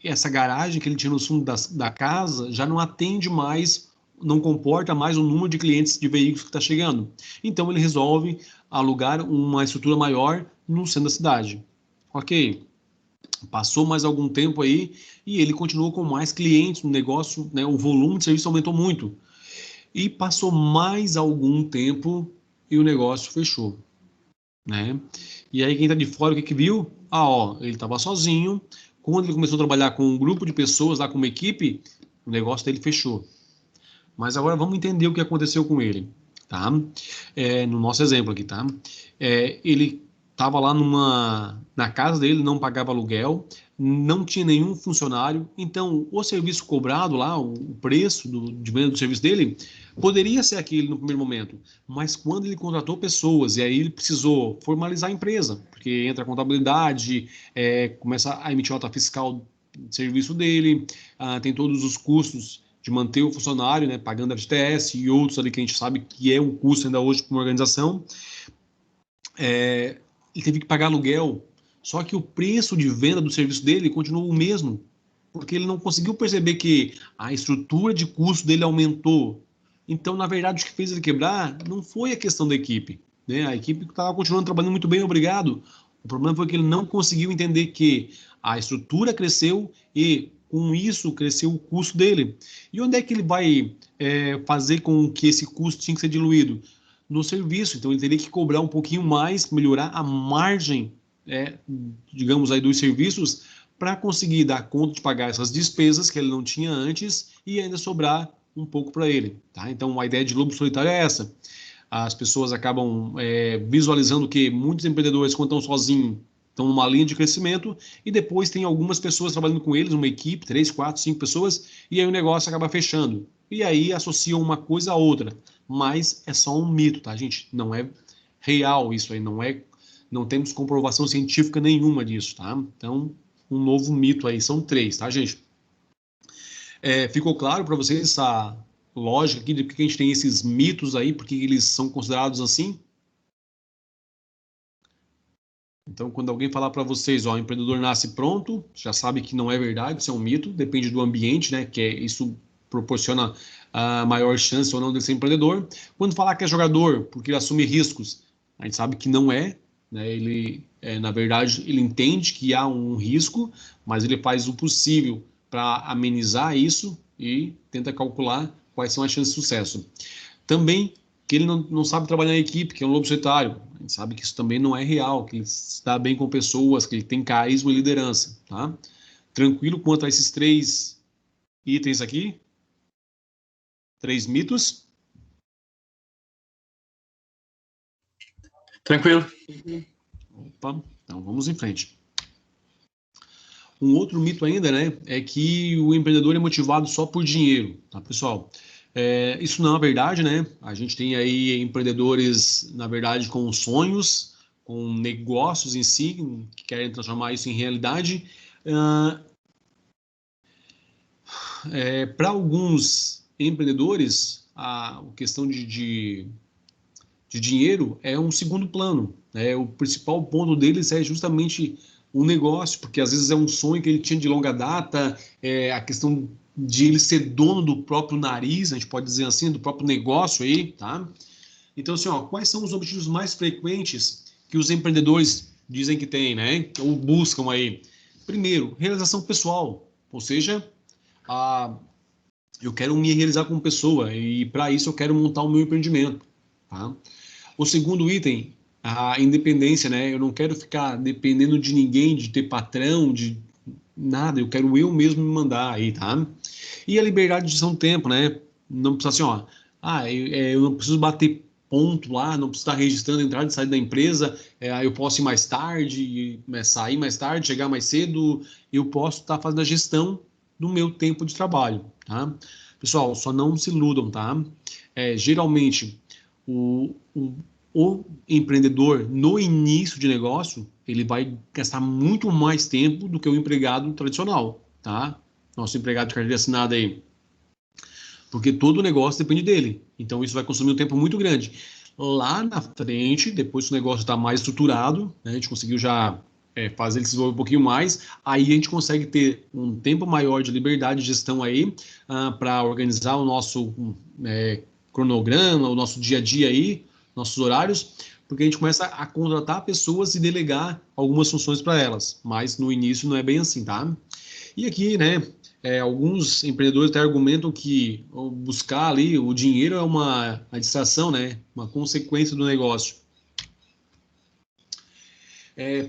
essa garagem que ele tinha no fundo da casa já não atende mais, não comporta mais o número de clientes de veículos que está chegando. Então ele resolve alugar uma estrutura maior no centro da cidade. Ok, passou mais algum tempo aí e ele continuou com mais clientes no negócio, né, o volume de serviço aumentou muito. E passou mais algum tempo e o negócio fechou. Né? E aí quem está de fora, o que viu? Ele estava sozinho. Quando ele começou a trabalhar com um grupo de pessoas, lá com uma equipe, o negócio dele fechou. Mas agora vamos entender o que aconteceu com ele, tá? No nosso exemplo aqui, tá? Ele estava lá na casa dele, não pagava aluguel, não tinha nenhum funcionário, então o serviço cobrado lá, o preço de venda do serviço dele, poderia ser aquele no primeiro momento, mas quando ele contratou pessoas e aí ele precisou formalizar a empresa, porque entra a contabilidade, começa a emitir nota fiscal de serviço dele, tem todos os custos de manter o funcionário, né, pagando FGTS e outros ali que a gente sabe que é um custo ainda hoje para uma organização. Ele teve que pagar aluguel Só que o preço de venda do serviço dele continuou o mesmo, porque ele não conseguiu perceber que a estrutura de custo dele aumentou. Então, na verdade, o que fez ele quebrar não foi a questão da equipe, né? A equipe estava continuando trabalhando muito bem, obrigado. O problema foi que ele não conseguiu entender que a estrutura cresceu e, com isso, cresceu o custo dele. E onde é que ele vai fazer com que esse custo tinha que ser diluído? No serviço. Então, ele teria que cobrar um pouquinho mais, melhorar a margem, digamos aí, dos serviços, para conseguir dar conta de pagar essas despesas que ele não tinha antes e ainda sobrar um pouco para ele. Tá? Então, a ideia de lobo solitário é essa. As pessoas acabam visualizando que muitos empreendedores, quando estão sozinhos, estão numa linha de crescimento e depois tem algumas pessoas trabalhando com eles, uma equipe, 3, 4, 5 pessoas, e aí o negócio acaba fechando. E aí associam uma coisa a outra. Mas é só um mito, tá, gente? Não é real isso aí, não temos comprovação científica nenhuma disso, tá? Então, um novo mito aí, são 3, tá, gente? Ficou claro para vocês essa lógica aqui de que a gente tem esses mitos aí, porque eles são considerados assim? Então, quando alguém falar para vocês, ó, o empreendedor nasce pronto, já sabe que não é verdade, isso é um mito, depende do ambiente, né? Isso proporciona a maior chance ou não de ser empreendedor. Quando falar que é jogador, porque ele assume riscos, a gente sabe que não é, né? Ele, na verdade, ele entende que há um risco, mas ele faz o possível para amenizar isso e tenta calcular quais são as chances de sucesso. Também que ele não sabe trabalhar em equipe, que é um lobo solitário. A gente sabe que isso também não é real, que ele está bem com pessoas, que ele tem carisma e liderança, tá? Tranquilo quanto a esses 3 itens aqui? 3 mitos? Tranquilo. Opa, então vamos em frente. Um outro mito ainda, né, é que o empreendedor é motivado só por dinheiro, tá, pessoal? Isso não é verdade, né? A gente tem aí empreendedores, na verdade, com sonhos, com negócios em si, que querem transformar isso em realidade. Para alguns empreendedores, a questão de dinheiro é um segundo plano, né? O principal ponto deles é justamente o negócio, porque às vezes é um sonho que ele tinha de longa data, a questão de ele ser dono do próprio nariz, a gente pode dizer assim, do próprio negócio aí, tá? Então, assim, ó, quais são os objetivos mais frequentes que os empreendedores dizem que têm, né? Ou buscam aí? Primeiro, realização pessoal, ou seja, eu quero me realizar como pessoa e para isso eu quero montar o meu empreendimento, tá? O segundo item, a independência, né? Eu não quero ficar dependendo de ninguém, de ter patrão, de nada. Eu quero eu mesmo me mandar aí, tá? E a liberdade de gestão do tempo, né? Não precisa assim, ó. Eu não preciso bater ponto lá, não preciso estar registrando a entrada e saída da empresa. Eu posso ir mais tarde, sair mais tarde, chegar mais cedo. Eu posso estar fazendo a gestão do meu tempo de trabalho, tá? Pessoal, só não se iludam, tá? Geralmente, o empreendedor, no início de negócio, ele vai gastar muito mais tempo do que o empregado tradicional, tá? Nosso empregado de carteira assinada aí. Porque todo o negócio depende dele. Então, isso vai consumir um tempo muito grande. Lá na frente, depois que o negócio está mais estruturado, né, a gente conseguiu já fazer ele se desenvolver um pouquinho mais, aí a gente consegue ter um tempo maior de liberdade de gestão aí para organizar o nosso cronograma, o nosso dia a dia aí, nossos horários, porque a gente começa a contratar pessoas e delegar algumas funções para elas, mas no início não é bem assim, tá? E aqui, né, alguns empreendedores até argumentam que buscar ali o dinheiro é uma distração, né, uma consequência do negócio.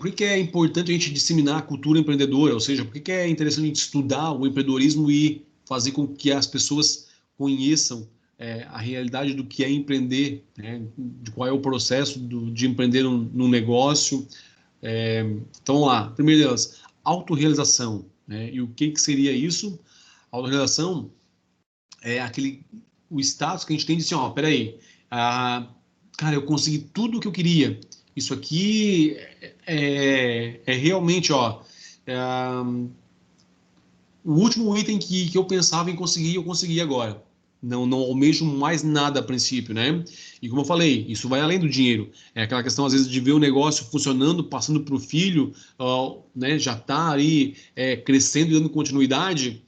Por que é importante a gente disseminar a cultura empreendedora? Ou seja, por que é interessante a gente estudar o empreendedorismo e fazer com que as pessoas conheçam a realidade do que é empreender, né? De qual é o processo de empreender num negócio. Então, vamos lá. Primeiro delas, autorrealização, né? E o que seria isso? Autorrealização é o status que a gente tem de assim, ó, peraí, cara, eu consegui tudo o que eu queria. Isso aqui realmente, ó, o último item que eu pensava em conseguir, eu consegui agora. não almejo mais nada a princípio, né? E como eu falei, isso vai além do dinheiro. É aquela questão, às vezes, de ver o negócio funcionando, passando para o filho, né? Já está aí crescendo e dando continuidade.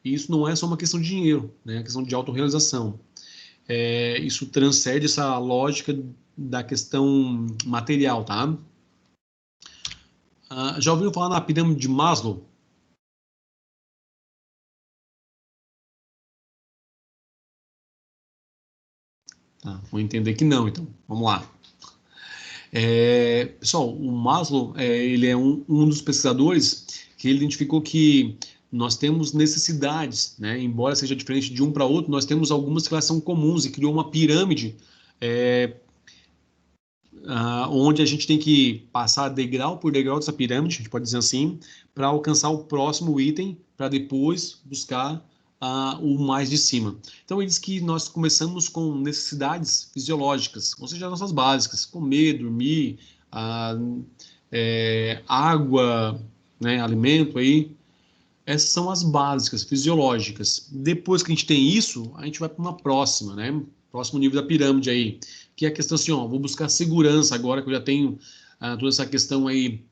E isso não é só uma questão de dinheiro, né? É uma questão de autorrealização. Isso transcende essa lógica da questão material, tá? Já ouviram falar na pirâmide de Maslow? Tá, vou entender que não, então. Vamos lá. Pessoal, o Maslow, ele é um dos pesquisadores que ele identificou que nós temos necessidades, né? Embora seja diferente de um para outro, nós temos algumas que elas são comuns e criou uma pirâmide onde a gente tem que passar degrau por degrau dessa pirâmide, a gente pode dizer assim, para alcançar o próximo item, para depois buscar o mais de cima. Então, ele diz que nós começamos com necessidades fisiológicas, ou seja, nossas básicas, comer, dormir, água, né, alimento aí. Essas são as básicas, fisiológicas. Depois que a gente tem isso, a gente vai para uma próxima, né? Próximo nível da pirâmide aí, que é a questão assim, vou buscar segurança agora que eu já tenho toda essa questão aí,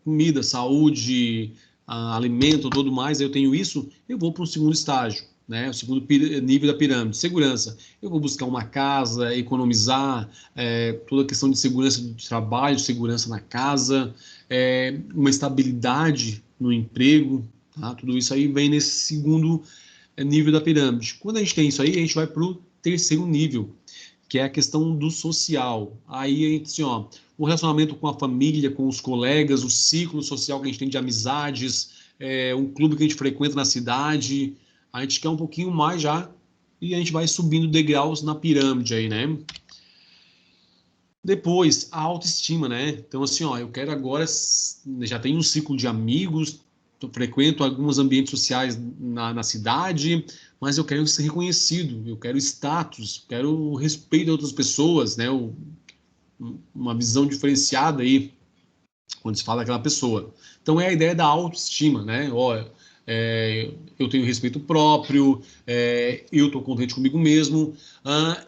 comida, saúde, alimento, tudo mais, eu tenho isso, eu vou para um segundo estágio, né? O segundo nível da pirâmide, segurança. Eu vou buscar uma casa, economizar, toda a questão de segurança de trabalho, segurança na casa, uma estabilidade no emprego, tá? Tudo isso aí vem nesse segundo nível da pirâmide. Quando a gente tem isso aí, a gente vai para o terceiro nível, que é a questão do social. Aí a gente, assim, o relacionamento com a família, com os colegas, o ciclo social que a gente tem de amizades, um clube que a gente frequenta na cidade, a gente quer um pouquinho mais já, e a gente vai subindo degraus na pirâmide aí, né? Depois, a autoestima, né? Então, assim, eu quero agora, já tenho um ciclo de amigos, frequento alguns ambientes sociais na cidade, mas eu quero ser reconhecido, eu quero status, quero o respeito de outras pessoas, né? Uma visão diferenciada aí, quando se fala daquela pessoa. Então, é a ideia da autoestima, né? Eu tenho respeito próprio, eu estou contente comigo mesmo,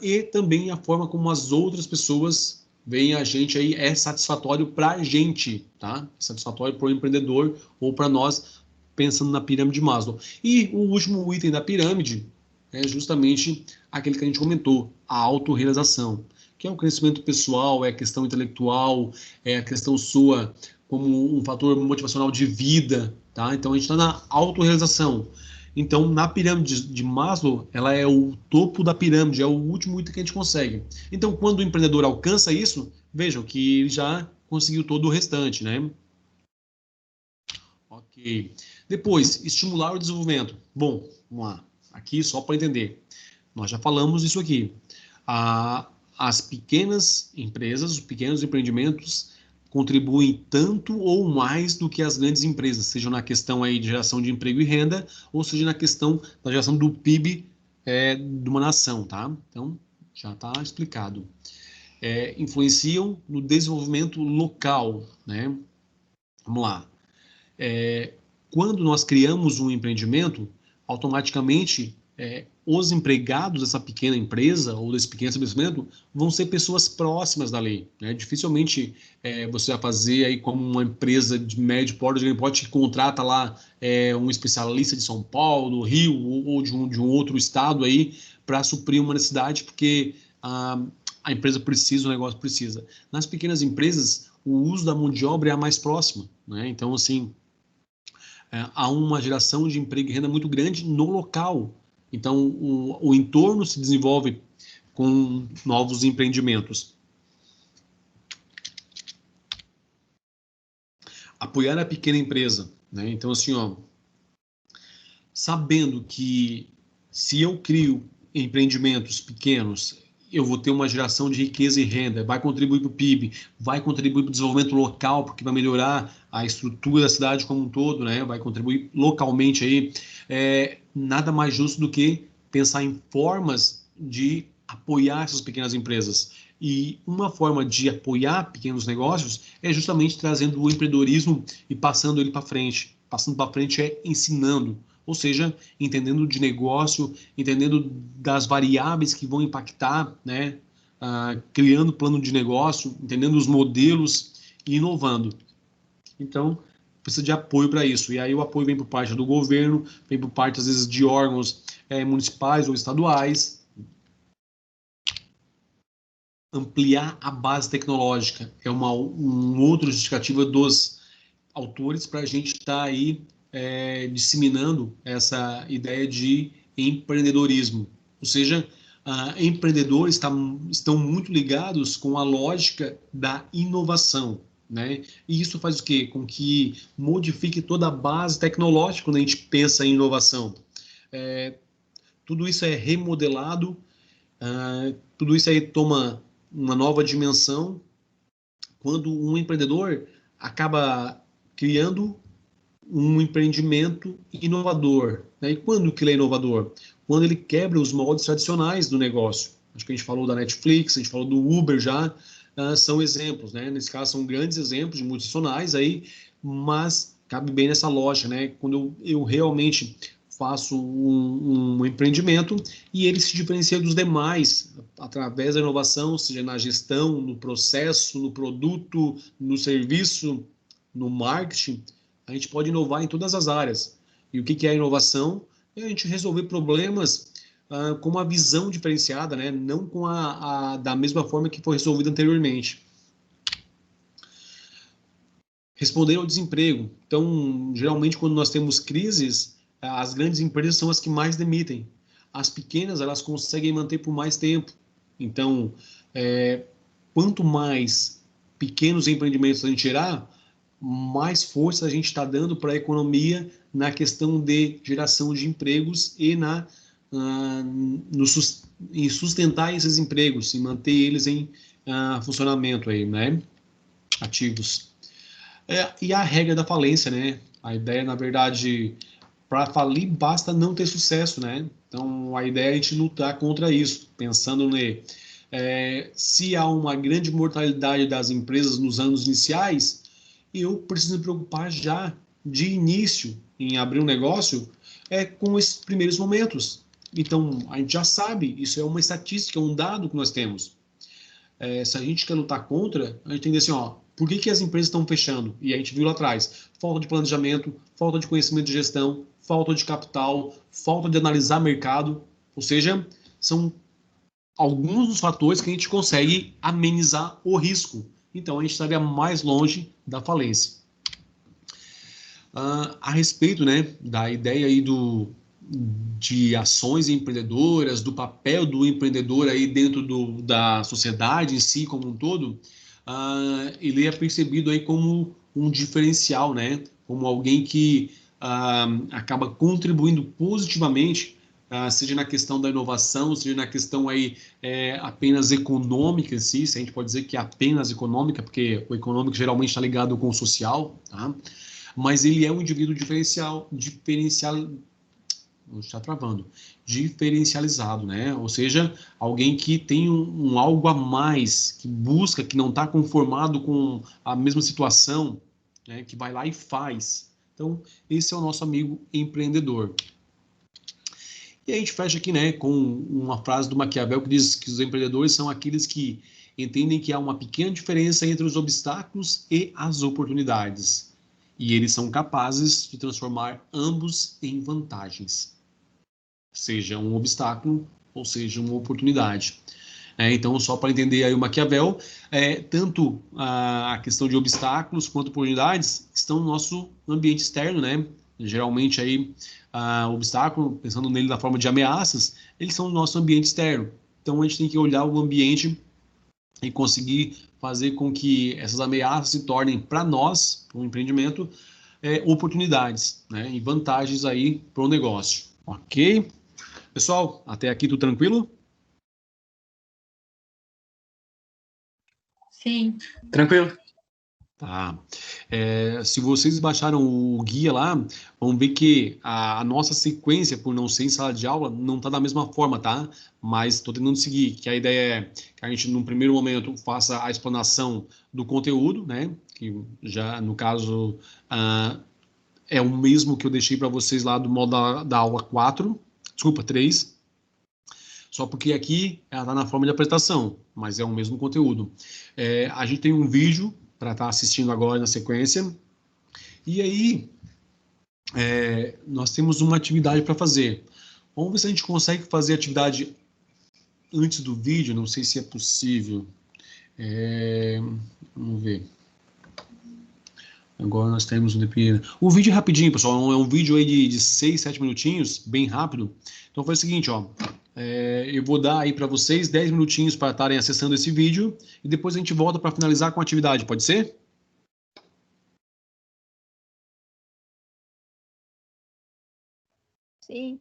e também a forma como as outras pessoas veem a gente aí é satisfatório para a gente, tá? Satisfatório para o empreendedor ou para nós, pensando na pirâmide de Maslow. E o último item da pirâmide é justamente aquele que a gente comentou, a autorrealização, que é o crescimento pessoal, é a questão intelectual, é a questão sua como um fator motivacional de vida, tá? Então a gente está na autorrealização. Então, na pirâmide de Maslow, ela é o topo da pirâmide, é o último item que a gente consegue. Então, quando o empreendedor alcança isso, vejam que ele já conseguiu todo o restante, né? Ok. Depois, estimular o desenvolvimento. Bom, vamos lá. Aqui só para entender. Nós já falamos isso aqui. As pequenas empresas, os pequenos empreendimentos contribuem tanto ou mais do que as grandes empresas, seja na questão aí de geração de emprego e renda, ou seja na questão da geração do PIB de uma nação, tá? Então, já está explicado. Influenciam no desenvolvimento local, né? Vamos lá. Quando nós criamos um empreendimento, automaticamente os empregados dessa pequena empresa ou desse pequeno estabelecimento vão ser pessoas próximas da lei, né? Dificilmente você vai fazer aí como uma empresa de médio porte, de grande porte, que contrata lá um especialista de São Paulo, Rio ou de um outro estado aí para suprir uma necessidade, porque a empresa precisa, o negócio precisa. Nas pequenas empresas, o uso da mão de obra é a mais próxima, né? Então, assim, há uma geração de emprego e renda muito grande no local. Então, o entorno se desenvolve com novos empreendimentos. Apoiar a pequena empresa, né? Então, assim, sabendo que se eu crio empreendimentos pequenos, eu vou ter uma geração de riqueza e renda, vai contribuir para o PIB, vai contribuir para o desenvolvimento local, porque vai melhorar a estrutura da cidade como um todo, né? Vai contribuir localmente aí. Nada mais justo do que pensar em formas de apoiar essas pequenas empresas. E uma forma de apoiar pequenos negócios é justamente trazendo o empreendedorismo e passando ele para frente. Passando para frente é ensinando. ou seja, entendendo de negócio, entendendo das variáveis que vão impactar, né? Criando plano de negócio, entendendo os modelos e inovando. Então, precisa de apoio para isso. E aí o apoio vem por parte do governo, vem por parte, às vezes, de órgãos municipais ou estaduais. Ampliar a base tecnológica é uma outra justificativa dos autores para a gente estar aí disseminando essa ideia de empreendedorismo. Ou seja, empreendedores estão muito ligados com a lógica da inovação, né? E isso faz o quê? Com que modifique toda a base tecnológica quando a gente pensa em inovação. Tudo isso é remodelado, tudo isso aí toma uma nova dimensão quando um empreendedor acaba criando um empreendimento inovador, né? E quando que ele é inovador? Quando ele quebra os moldes tradicionais do negócio. Acho que a gente falou da Netflix, a gente falou do Uber já, são exemplos, né? Nesse caso são grandes exemplos de multinacionais aí, mas cabe bem nessa lógica, né? Quando eu realmente faço um empreendimento e ele se diferencia dos demais através da inovação, seja na gestão, no processo, no produto, no serviço, no marketing, a gente pode inovar em todas as áreas. E o que é a inovação? É a gente resolver problemas com uma visão diferenciada, né? Não com da mesma forma que foi resolvido anteriormente. Responder ao desemprego. Então, geralmente, quando nós temos crises, as grandes empresas são as que mais demitem. As pequenas, elas conseguem manter por mais tempo. Então, quanto mais pequenos empreendimentos a gente gerar, mais força a gente está dando para a economia na questão de geração de empregos e em sustentar esses empregos, em manter eles em funcionamento aí, né? Ativos. E a regra da falência, né? A ideia, na verdade, para falir basta não ter sucesso, né? Então, a ideia é a gente lutar contra isso, pensando se há uma grande mortalidade das empresas nos anos iniciais, eu preciso me preocupar já de início em abrir um negócio com esses primeiros momentos. Então, a gente já sabe, isso é uma estatística, é um dado que nós temos. Se a gente quer lutar contra, a gente tem que dizer assim, por que as empresas estão fechando? E a gente viu lá atrás, falta de planejamento, falta de conhecimento de gestão, falta de capital, falta de analisar mercado, ou seja, são alguns dos fatores que a gente consegue amenizar o risco. Então, a gente estaria mais longe da falência. A respeito, né, da ideia aí de ações empreendedoras, do papel do empreendedor aí dentro da sociedade em si como um todo, ele é percebido aí como um diferencial, né, como alguém que acaba contribuindo positivamente, seja na questão da inovação, seja na questão aí apenas econômica em si, se a gente pode dizer que é apenas econômica, porque o econômico geralmente está ligado com o social, tá? Mas ele é um indivíduo diferencializado, né? Ou seja, alguém que tem um algo a mais, que busca, que não está conformado com a mesma situação, né? Que vai lá e faz. Então, esse é o nosso amigo empreendedor. E a gente fecha aqui, né, com uma frase do Maquiavel que diz que os empreendedores são aqueles que entendem que há uma pequena diferença entre os obstáculos e as oportunidades. E eles são capazes de transformar ambos em vantagens. Seja um obstáculo ou seja uma oportunidade. Então, só para entender aí o Maquiavel, tanto a questão de obstáculos quanto oportunidades estão no nosso ambiente externo, né? Geralmente aí o obstáculo, pensando nele da forma de ameaças, eles são no nosso ambiente externo. Então a gente tem que olhar o ambiente e conseguir fazer com que essas ameaças se tornem para nós, para o empreendimento, oportunidades, né? E vantagens aí para o negócio. Ok? Pessoal, até aqui tudo tranquilo? Sim. Tranquilo? Tá. Se vocês baixaram o guia lá, vão ver que a nossa sequência, por não ser em sala de aula, não está da mesma forma, tá? Mas estou tentando seguir, que a ideia é que a gente, num primeiro momento, faça a explanação do conteúdo, né? Que já, no caso, é o mesmo que eu deixei para vocês lá do modo da aula 4, desculpa, 3, só porque aqui ela está na forma de apresentação, mas é o mesmo conteúdo. A gente tem um vídeo para estar assistindo agora na sequência, e aí nós temos uma atividade para fazer. Vamos ver se a gente consegue fazer a atividade antes do vídeo, não sei se é possível. Vamos ver. Agora nós temos um DP. O vídeo é rapidinho, pessoal. É um vídeo aí de 6, 7 minutinhos, bem rápido. Então foi o seguinte, ó. Eu vou dar aí para vocês 10 minutinhos para estarem acessando esse vídeo e depois a gente volta para finalizar com a atividade, pode ser? Sim.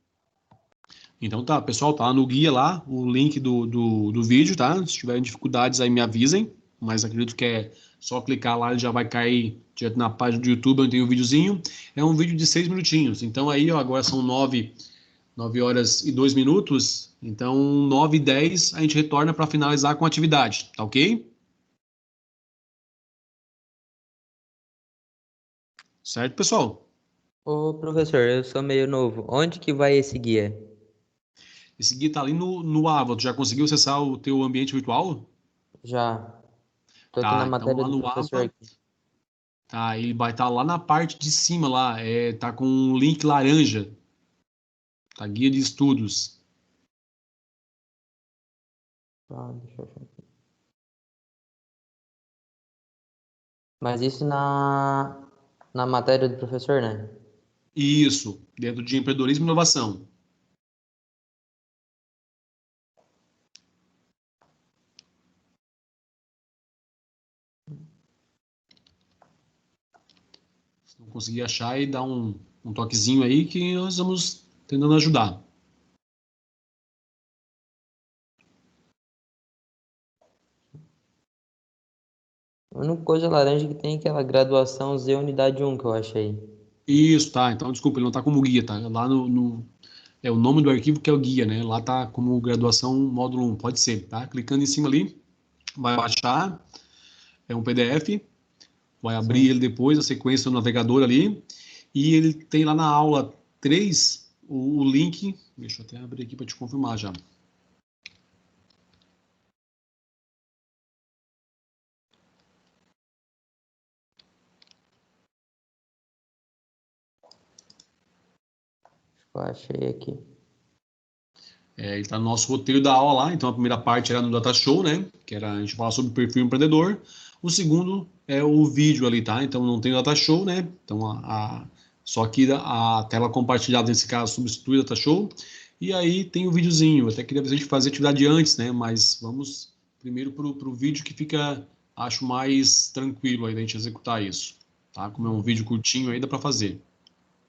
Então tá, pessoal, tá no guia lá o link do vídeo, tá? Se tiverem dificuldades aí me avisem, mas acredito que é só clicar lá, ele já vai cair direto na página do YouTube, onde tem o videozinho. É um vídeo de 6 minutinhos. Então aí, ó, agora são 9 horas e 2 minutos. Então 9h10 a gente retorna para finalizar com a atividade, tá ok? Certo, pessoal? Ô, professor, eu sou meio novo. Onde que vai esse guia? Esse guia tá ali no Ava. Tu já conseguiu acessar o teu ambiente virtual? Já. Tô aqui na Tá, então matéria lá do no professor Ava, aqui. tá, ele vai estar lá na parte de cima lá, tá com um link laranja, tá, guia de estudos. Ah, deixa eu achar aqui. Mas isso na matéria do professor, né? Isso, dentro de empreendedorismo e inovação. Se não conseguir achar, e dá um toquezinho aí que nós vamos tentando ajudar. A única coisa laranja que tem é aquela graduação Z Unidade 1 que eu achei. Isso, tá, então desculpa, ele não tá como guia, tá, lá é o nome do arquivo que é o guia, né, lá tá como graduação módulo 1, pode ser, tá, clicando em cima ali, vai baixar, é um PDF, vai abrir Sim. ele depois, a sequência do navegador ali, e ele tem lá na aula 3 o link, deixa eu até abrir aqui para te confirmar já. Eu achei aqui. Ele está no nosso roteiro da aula lá, então a primeira parte era no Data Show, né, que era a gente falar sobre perfil empreendedor, o segundo é o vídeo ali, tá, então não tem o Data Show, né, então só que a tela compartilhada nesse caso substitui o Data Show, e aí tem o videozinho, eu até queria ver se a gente fazer atividade antes, né, mas vamos primeiro para o vídeo que fica, acho, mais tranquilo aí da gente executar isso, tá, como é um vídeo curtinho aí dá para fazer.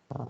Tá.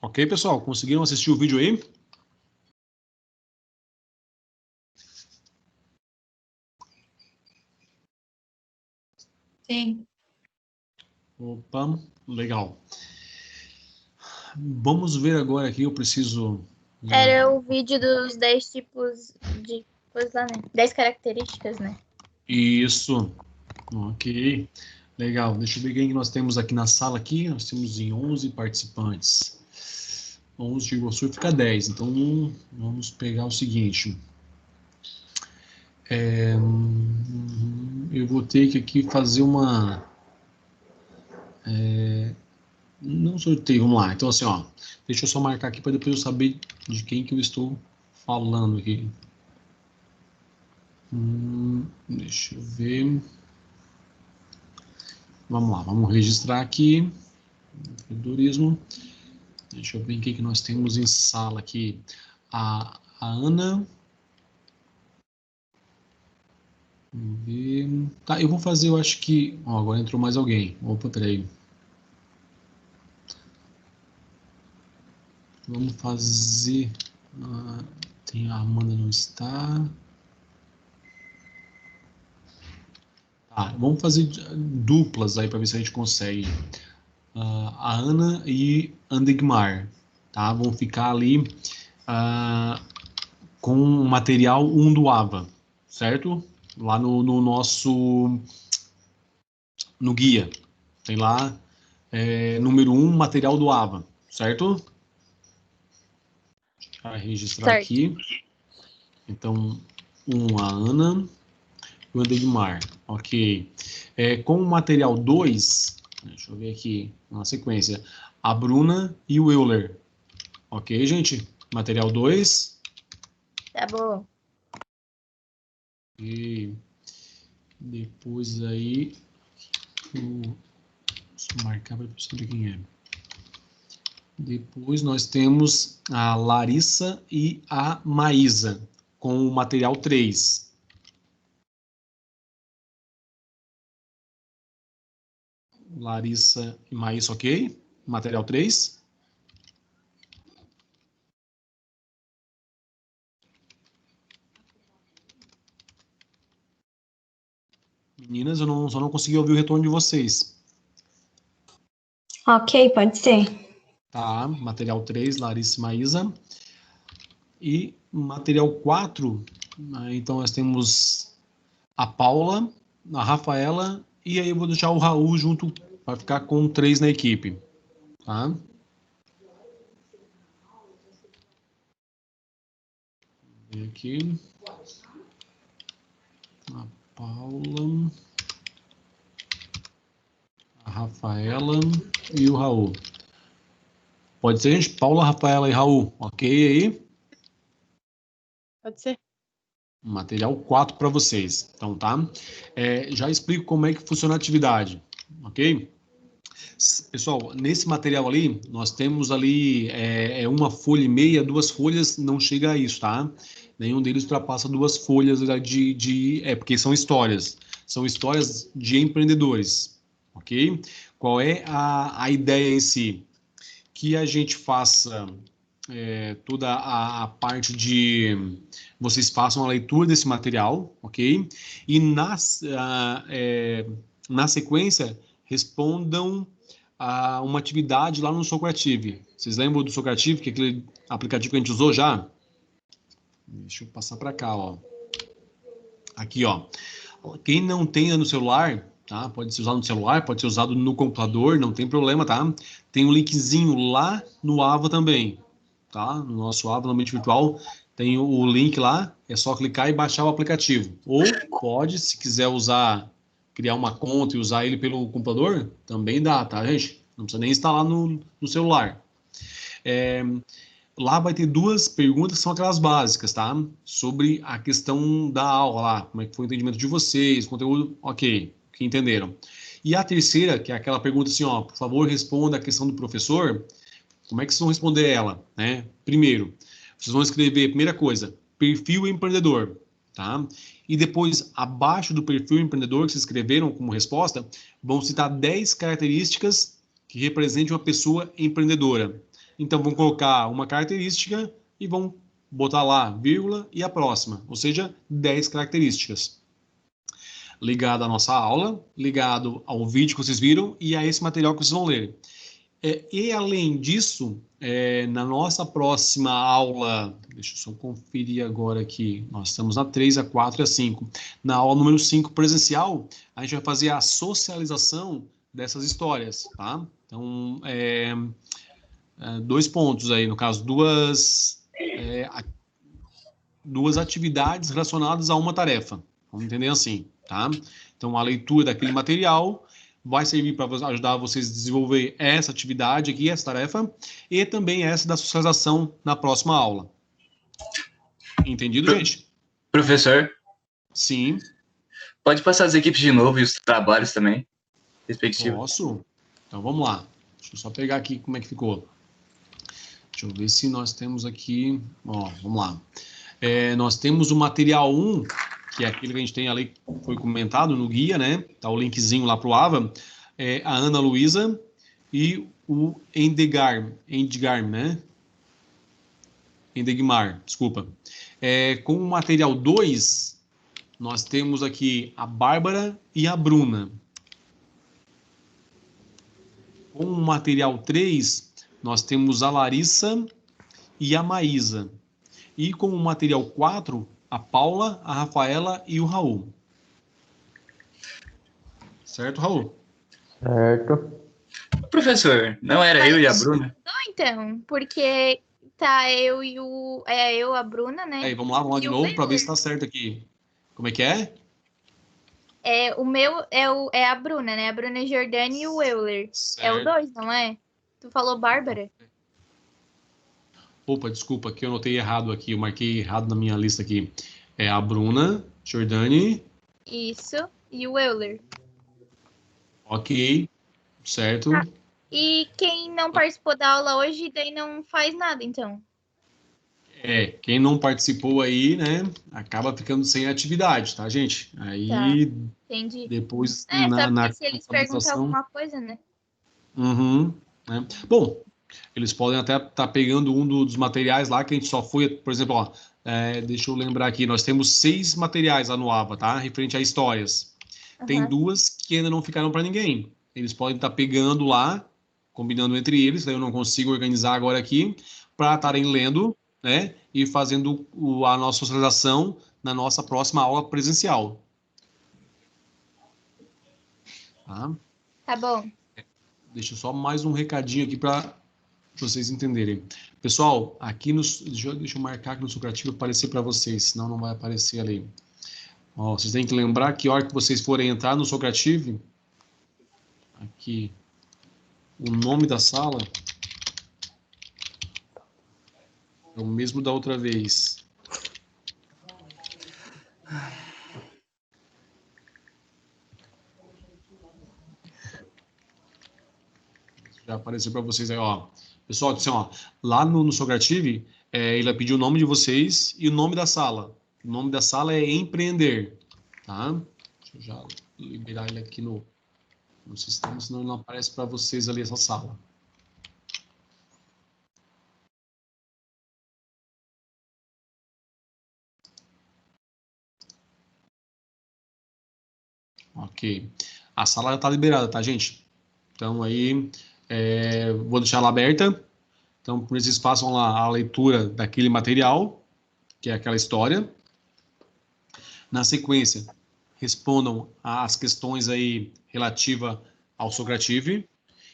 Ok, pessoal? Conseguiram assistir o vídeo aí? Sim. Opa, legal. Vamos ver agora aqui, eu preciso... Era o vídeo dos 10 tipos de coisa lá, né? 10 características, né? Isso, ok. Legal, deixa eu ver quem que nós temos aqui na sala aqui. Nós temos em 11 participantes. 11 de Iguaçu fica 10. Então, vamos pegar o seguinte. Eu vou ter que aqui fazer uma... não sorteio, vamos lá. Então, assim, ó, deixa eu só marcar aqui para depois eu saber de quem que eu estou falando aqui. Deixa eu ver. Vamos lá, vamos registrar aqui. Empreendedorismo. Deixa eu ver quem que nós temos em sala aqui. A Ana. Vamos ver. Tá, eu vou fazer, eu acho que... Ó, agora entrou mais alguém. Opa, peraí. Vamos fazer... tem a Amanda, não está. Tá, vamos fazer duplas aí para ver se a gente consegue. A Ana e Andegmar, tá? Vão ficar ali com o material 1 do AVA, certo? Lá no nosso... no guia. Tem lá, número 1, material do AVA, certo? Vai registrar Certo. aqui. Então, a Ana e o Andegmar. Ok. Com o material 2, deixa eu ver aqui na sequência, a Bruna e o Euler. Ok, gente? Material 2. Tá bom. E depois aí, deixa eu marcar para saber quem é. Depois nós temos a Larissa e a Maísa, com o material 3. Larissa e Maísa, ok? Material 3. Meninas, eu só não consegui ouvir o retorno de vocês. Ok, pode ser. Tá, material 3, Larissa e Maísa. E material 4, então nós temos a Paula, a Rafaela, e aí eu vou deixar o Raul junto para ficar com 3 na equipe. Tá? E aqui. A Paula, a Rafaela e o Raul. Pode ser, gente? Paula, Rafaela e Raul. Ok aí? Pode ser. Material 4 para vocês. Então, tá? Já explico como é que funciona a atividade. Ok? Pessoal, nesse material ali, nós temos ali uma folha e meia, 2 folhas, não chega a isso, tá? Nenhum deles ultrapassa 2 folhas porque são histórias. São histórias de empreendedores, ok? Qual é a ideia em si? Que a gente faça toda a parte de... Vocês façam a leitura desse material, ok? E na sequência, respondam a uma atividade lá no Socrative. Vocês lembram do Socrative, que é aquele aplicativo que a gente usou já? Deixa eu passar para cá, ó. Aqui, ó. Quem não tem no celular, tá? Pode ser usado no celular, pode ser usado no computador, não tem problema, tá? Tem um linkzinho lá no Ava também, tá? No nosso Ava, no ambiente virtual, tem o link lá, é só clicar e baixar o aplicativo. Ou pode, se quiser usar, criar uma conta e usar ele pelo computador, também dá, tá, gente? Não precisa nem instalar no celular. Lá vai ter 2 perguntas que são aquelas básicas, tá? Sobre a questão da aula lá, como é que foi o entendimento de vocês, conteúdo, ok, que entenderam. E a terceira, que é aquela pergunta assim, ó, por favor, responda a questão do professor. Como é que vocês vão responder ela, né? Primeiro, vocês vão escrever, primeira coisa, perfil empreendedor, tá? E depois, abaixo do perfil empreendedor que vocês escreveram como resposta, vão citar 10 características que representem uma pessoa empreendedora. Então, vão colocar uma característica e vão botar lá, vírgula, e a próxima, ou seja, 10 características. Ligado à nossa aula, ligado ao vídeo que vocês viram e a esse material que vocês vão ler. E, além disso, na nossa próxima aula, deixa eu só conferir agora aqui, nós estamos na 3, a 4 e a 5. Na aula número 5 presencial, a gente vai fazer a socialização dessas histórias, tá? Então, 2 pontos aí, no caso, duas atividades relacionadas a uma tarefa. Vamos entender assim, tá? Então, a leitura daquele material vai servir para ajudar vocês a desenvolver essa atividade aqui, essa tarefa, e também essa da socialização na próxima aula. Entendido, gente? Professor, Sim. pode passar as equipes de novo e os trabalhos também, respectivos. Posso? Então, vamos lá. Deixa eu só pegar aqui como é que ficou. Deixa eu ver se nós temos aqui... Ó, vamos lá. Nós temos o material 1, que é aquele que a gente tem ali, foi comentado no guia, né? Tá o linkzinho lá pro AVA. A Ana Luísa e o Endegmar, né? Endegmar, desculpa. Com o material 2, nós temos aqui a Bárbara e a Bruna. Com o material 3, nós temos a Larissa e a Maísa. E com o material 4, a Paula, a Rafaela e o Raul. Certo, Raul? Certo. Professor, não era eu e a Bruna? Não, então, porque tá eu e eu, a Bruna, né? Aí, vamos lá E de o novo para ver Euler. se tá certo aqui. Como é que é? O meu é a Bruna, né? A Bruna Jordani e o Euler. É o Certo. 2, não é? Tu falou Bárbara? Opa, desculpa, que eu notei errado aqui. Eu marquei errado na minha lista aqui. É a Bruna, Jordani. Isso. E o Euler. Ok. Certo. E quem não participou da aula hoje, daí não faz nada, então. Quem não participou aí, né, acaba ficando sem atividade, tá, gente? Aí, Tá. Entendi. depois, Só na porque se eles perguntam atualização... alguma coisa, né? Uhum, né? Bom, eles podem até estar pegando um dos materiais lá que a gente só foi, por exemplo, ó, deixa eu lembrar aqui, nós temos 6 materiais lá no AVA, tá? Referente a histórias. Tem 2 que ainda não ficaram para ninguém. Eles podem estar pegando lá, combinando entre eles, daí eu não consigo organizar agora aqui, para estarem lendo, né? E fazendo a nossa socialização na nossa próxima aula presencial. Tá? Tá bom. Deixa eu só mais um recadinho aqui para vocês entenderem. Pessoal, aqui deixa eu marcar aqui no Socrativo aparecer para vocês, senão não vai aparecer ali. Ó, vocês têm que lembrar que a hora que vocês forem entrar no Socrativo, aqui, o nome da sala é o mesmo da outra vez. Já apareceu para vocês aí, ó. Pessoal, assim, ó, lá no Socrativo, ele vai pedir o nome de vocês e o nome da sala. O nome da sala é Empreender, tá? Deixa eu já liberar ele aqui no sistema, senão ele não aparece para vocês ali essa sala. Ok. A sala já está liberada, tá, gente? Então, aí, vou deixar ela aberta. Então, vocês façam lá a leitura daquele material, que é aquela história. Na sequência, respondam as questões aí relativas ao Socrativo.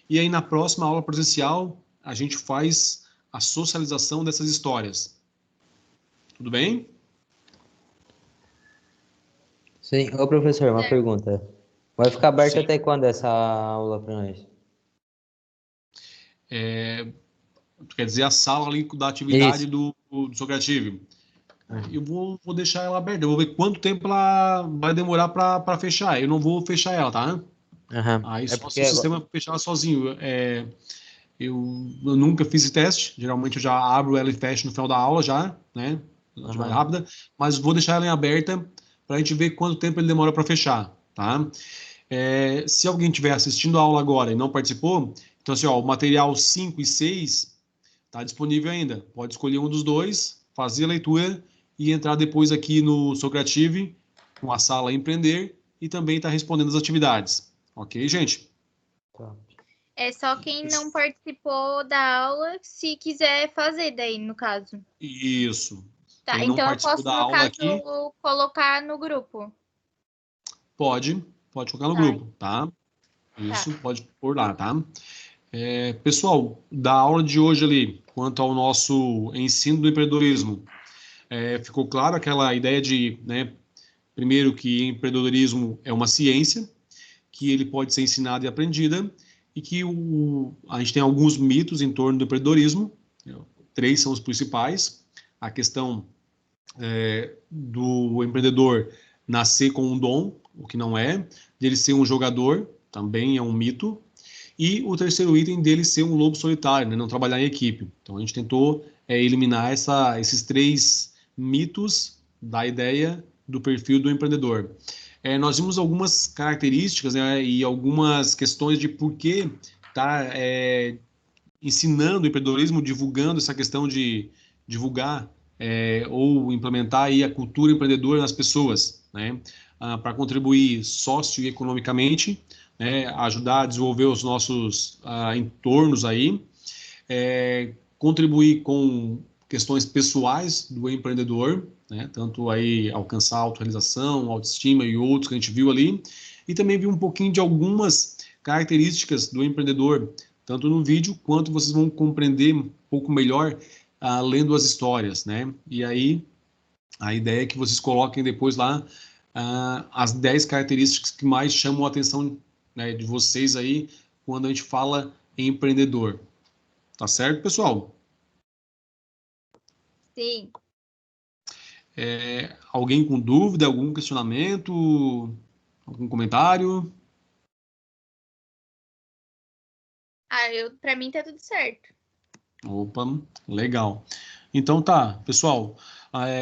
E aí, na próxima aula presencial, a gente faz a socialização dessas histórias. Tudo bem? Sim. Ô, professor, uma pergunta. Vai ficar aberto Sim. até quando essa aula para nós? Quer dizer, a sala ali da atividade do Socrativo. Eu vou deixar ela aberta. Eu vou ver quanto tempo ela vai demorar para fechar. Eu não vou fechar ela, tá? Aí só se o sistema fechar ela sozinho. Eu nunca fiz esse teste. Geralmente eu já abro ela e fecho no final da aula já, né? Atividade rápida. Mas vou deixar ela em aberta para a gente ver quanto tempo ele demora para fechar, tá? Se alguém estiver assistindo a aula agora e não participou, então assim, ó, o material 5 e 6 Está disponível ainda. Pode escolher um dos dois, fazer a leitura e entrar depois aqui no Socrative, com a sala Empreender, e também está respondendo as atividades. Ok, gente? Top. É só quem não participou da aula, se quiser fazer daí, no caso. Isso. Tá, Quem não então eu participou posso, da no aula caso, aqui, colocar no grupo. pode colocar no Tá. grupo, tá? Isso, pode pôr lá, tá? Pessoal, da aula de hoje ali, quanto ao nosso ensino do empreendedorismo, ficou claro aquela ideia de, né, primeiro que empreendedorismo é uma ciência, que ele pode ser ensinado e aprendida, e que a gente tem alguns mitos em torno do empreendedorismo, 3 são os principais, a questão do empreendedor nascer com um dom, o que não é, dele ser um jogador, também é um mito, e o terceiro item dele ser um lobo solitário, né, não trabalhar em equipe. Então a gente tentou eliminar esses 3 mitos da ideia do perfil do empreendedor. Nós vimos algumas características, né, e algumas questões de por que tá ensinando o empreendedorismo, divulgando essa questão de divulgar ou implementar aí a cultura empreendedora nas pessoas, né, para contribuir socioeconomicamente, né, ajudar a desenvolver os nossos entornos aí, contribuir com questões pessoais do empreendedor, né, tanto aí alcançar a autorrealização, autoestima e outros que a gente viu ali, e também viu um pouquinho de algumas características do empreendedor, tanto no vídeo quanto vocês vão compreender um pouco melhor lendo as histórias, né? E aí a ideia é que vocês coloquem depois lá as 10 características que mais chamam a atenção, né, de vocês aí quando a gente fala em empreendedor. Tá certo, pessoal? Sim. Alguém com dúvida, algum questionamento, algum comentário? Pra mim tá tudo certo. Opa, legal. Então tá, pessoal,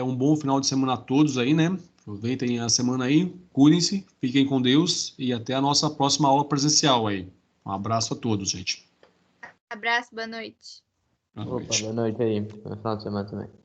um bom final de semana a todos aí, né? Aproveitem a semana aí, cuidem-se, fiquem com Deus e até a nossa próxima aula presencial aí. Um abraço a todos, gente. Abraço, boa noite. Boa Opa, noite. boa noite aí. Bom final de semana também.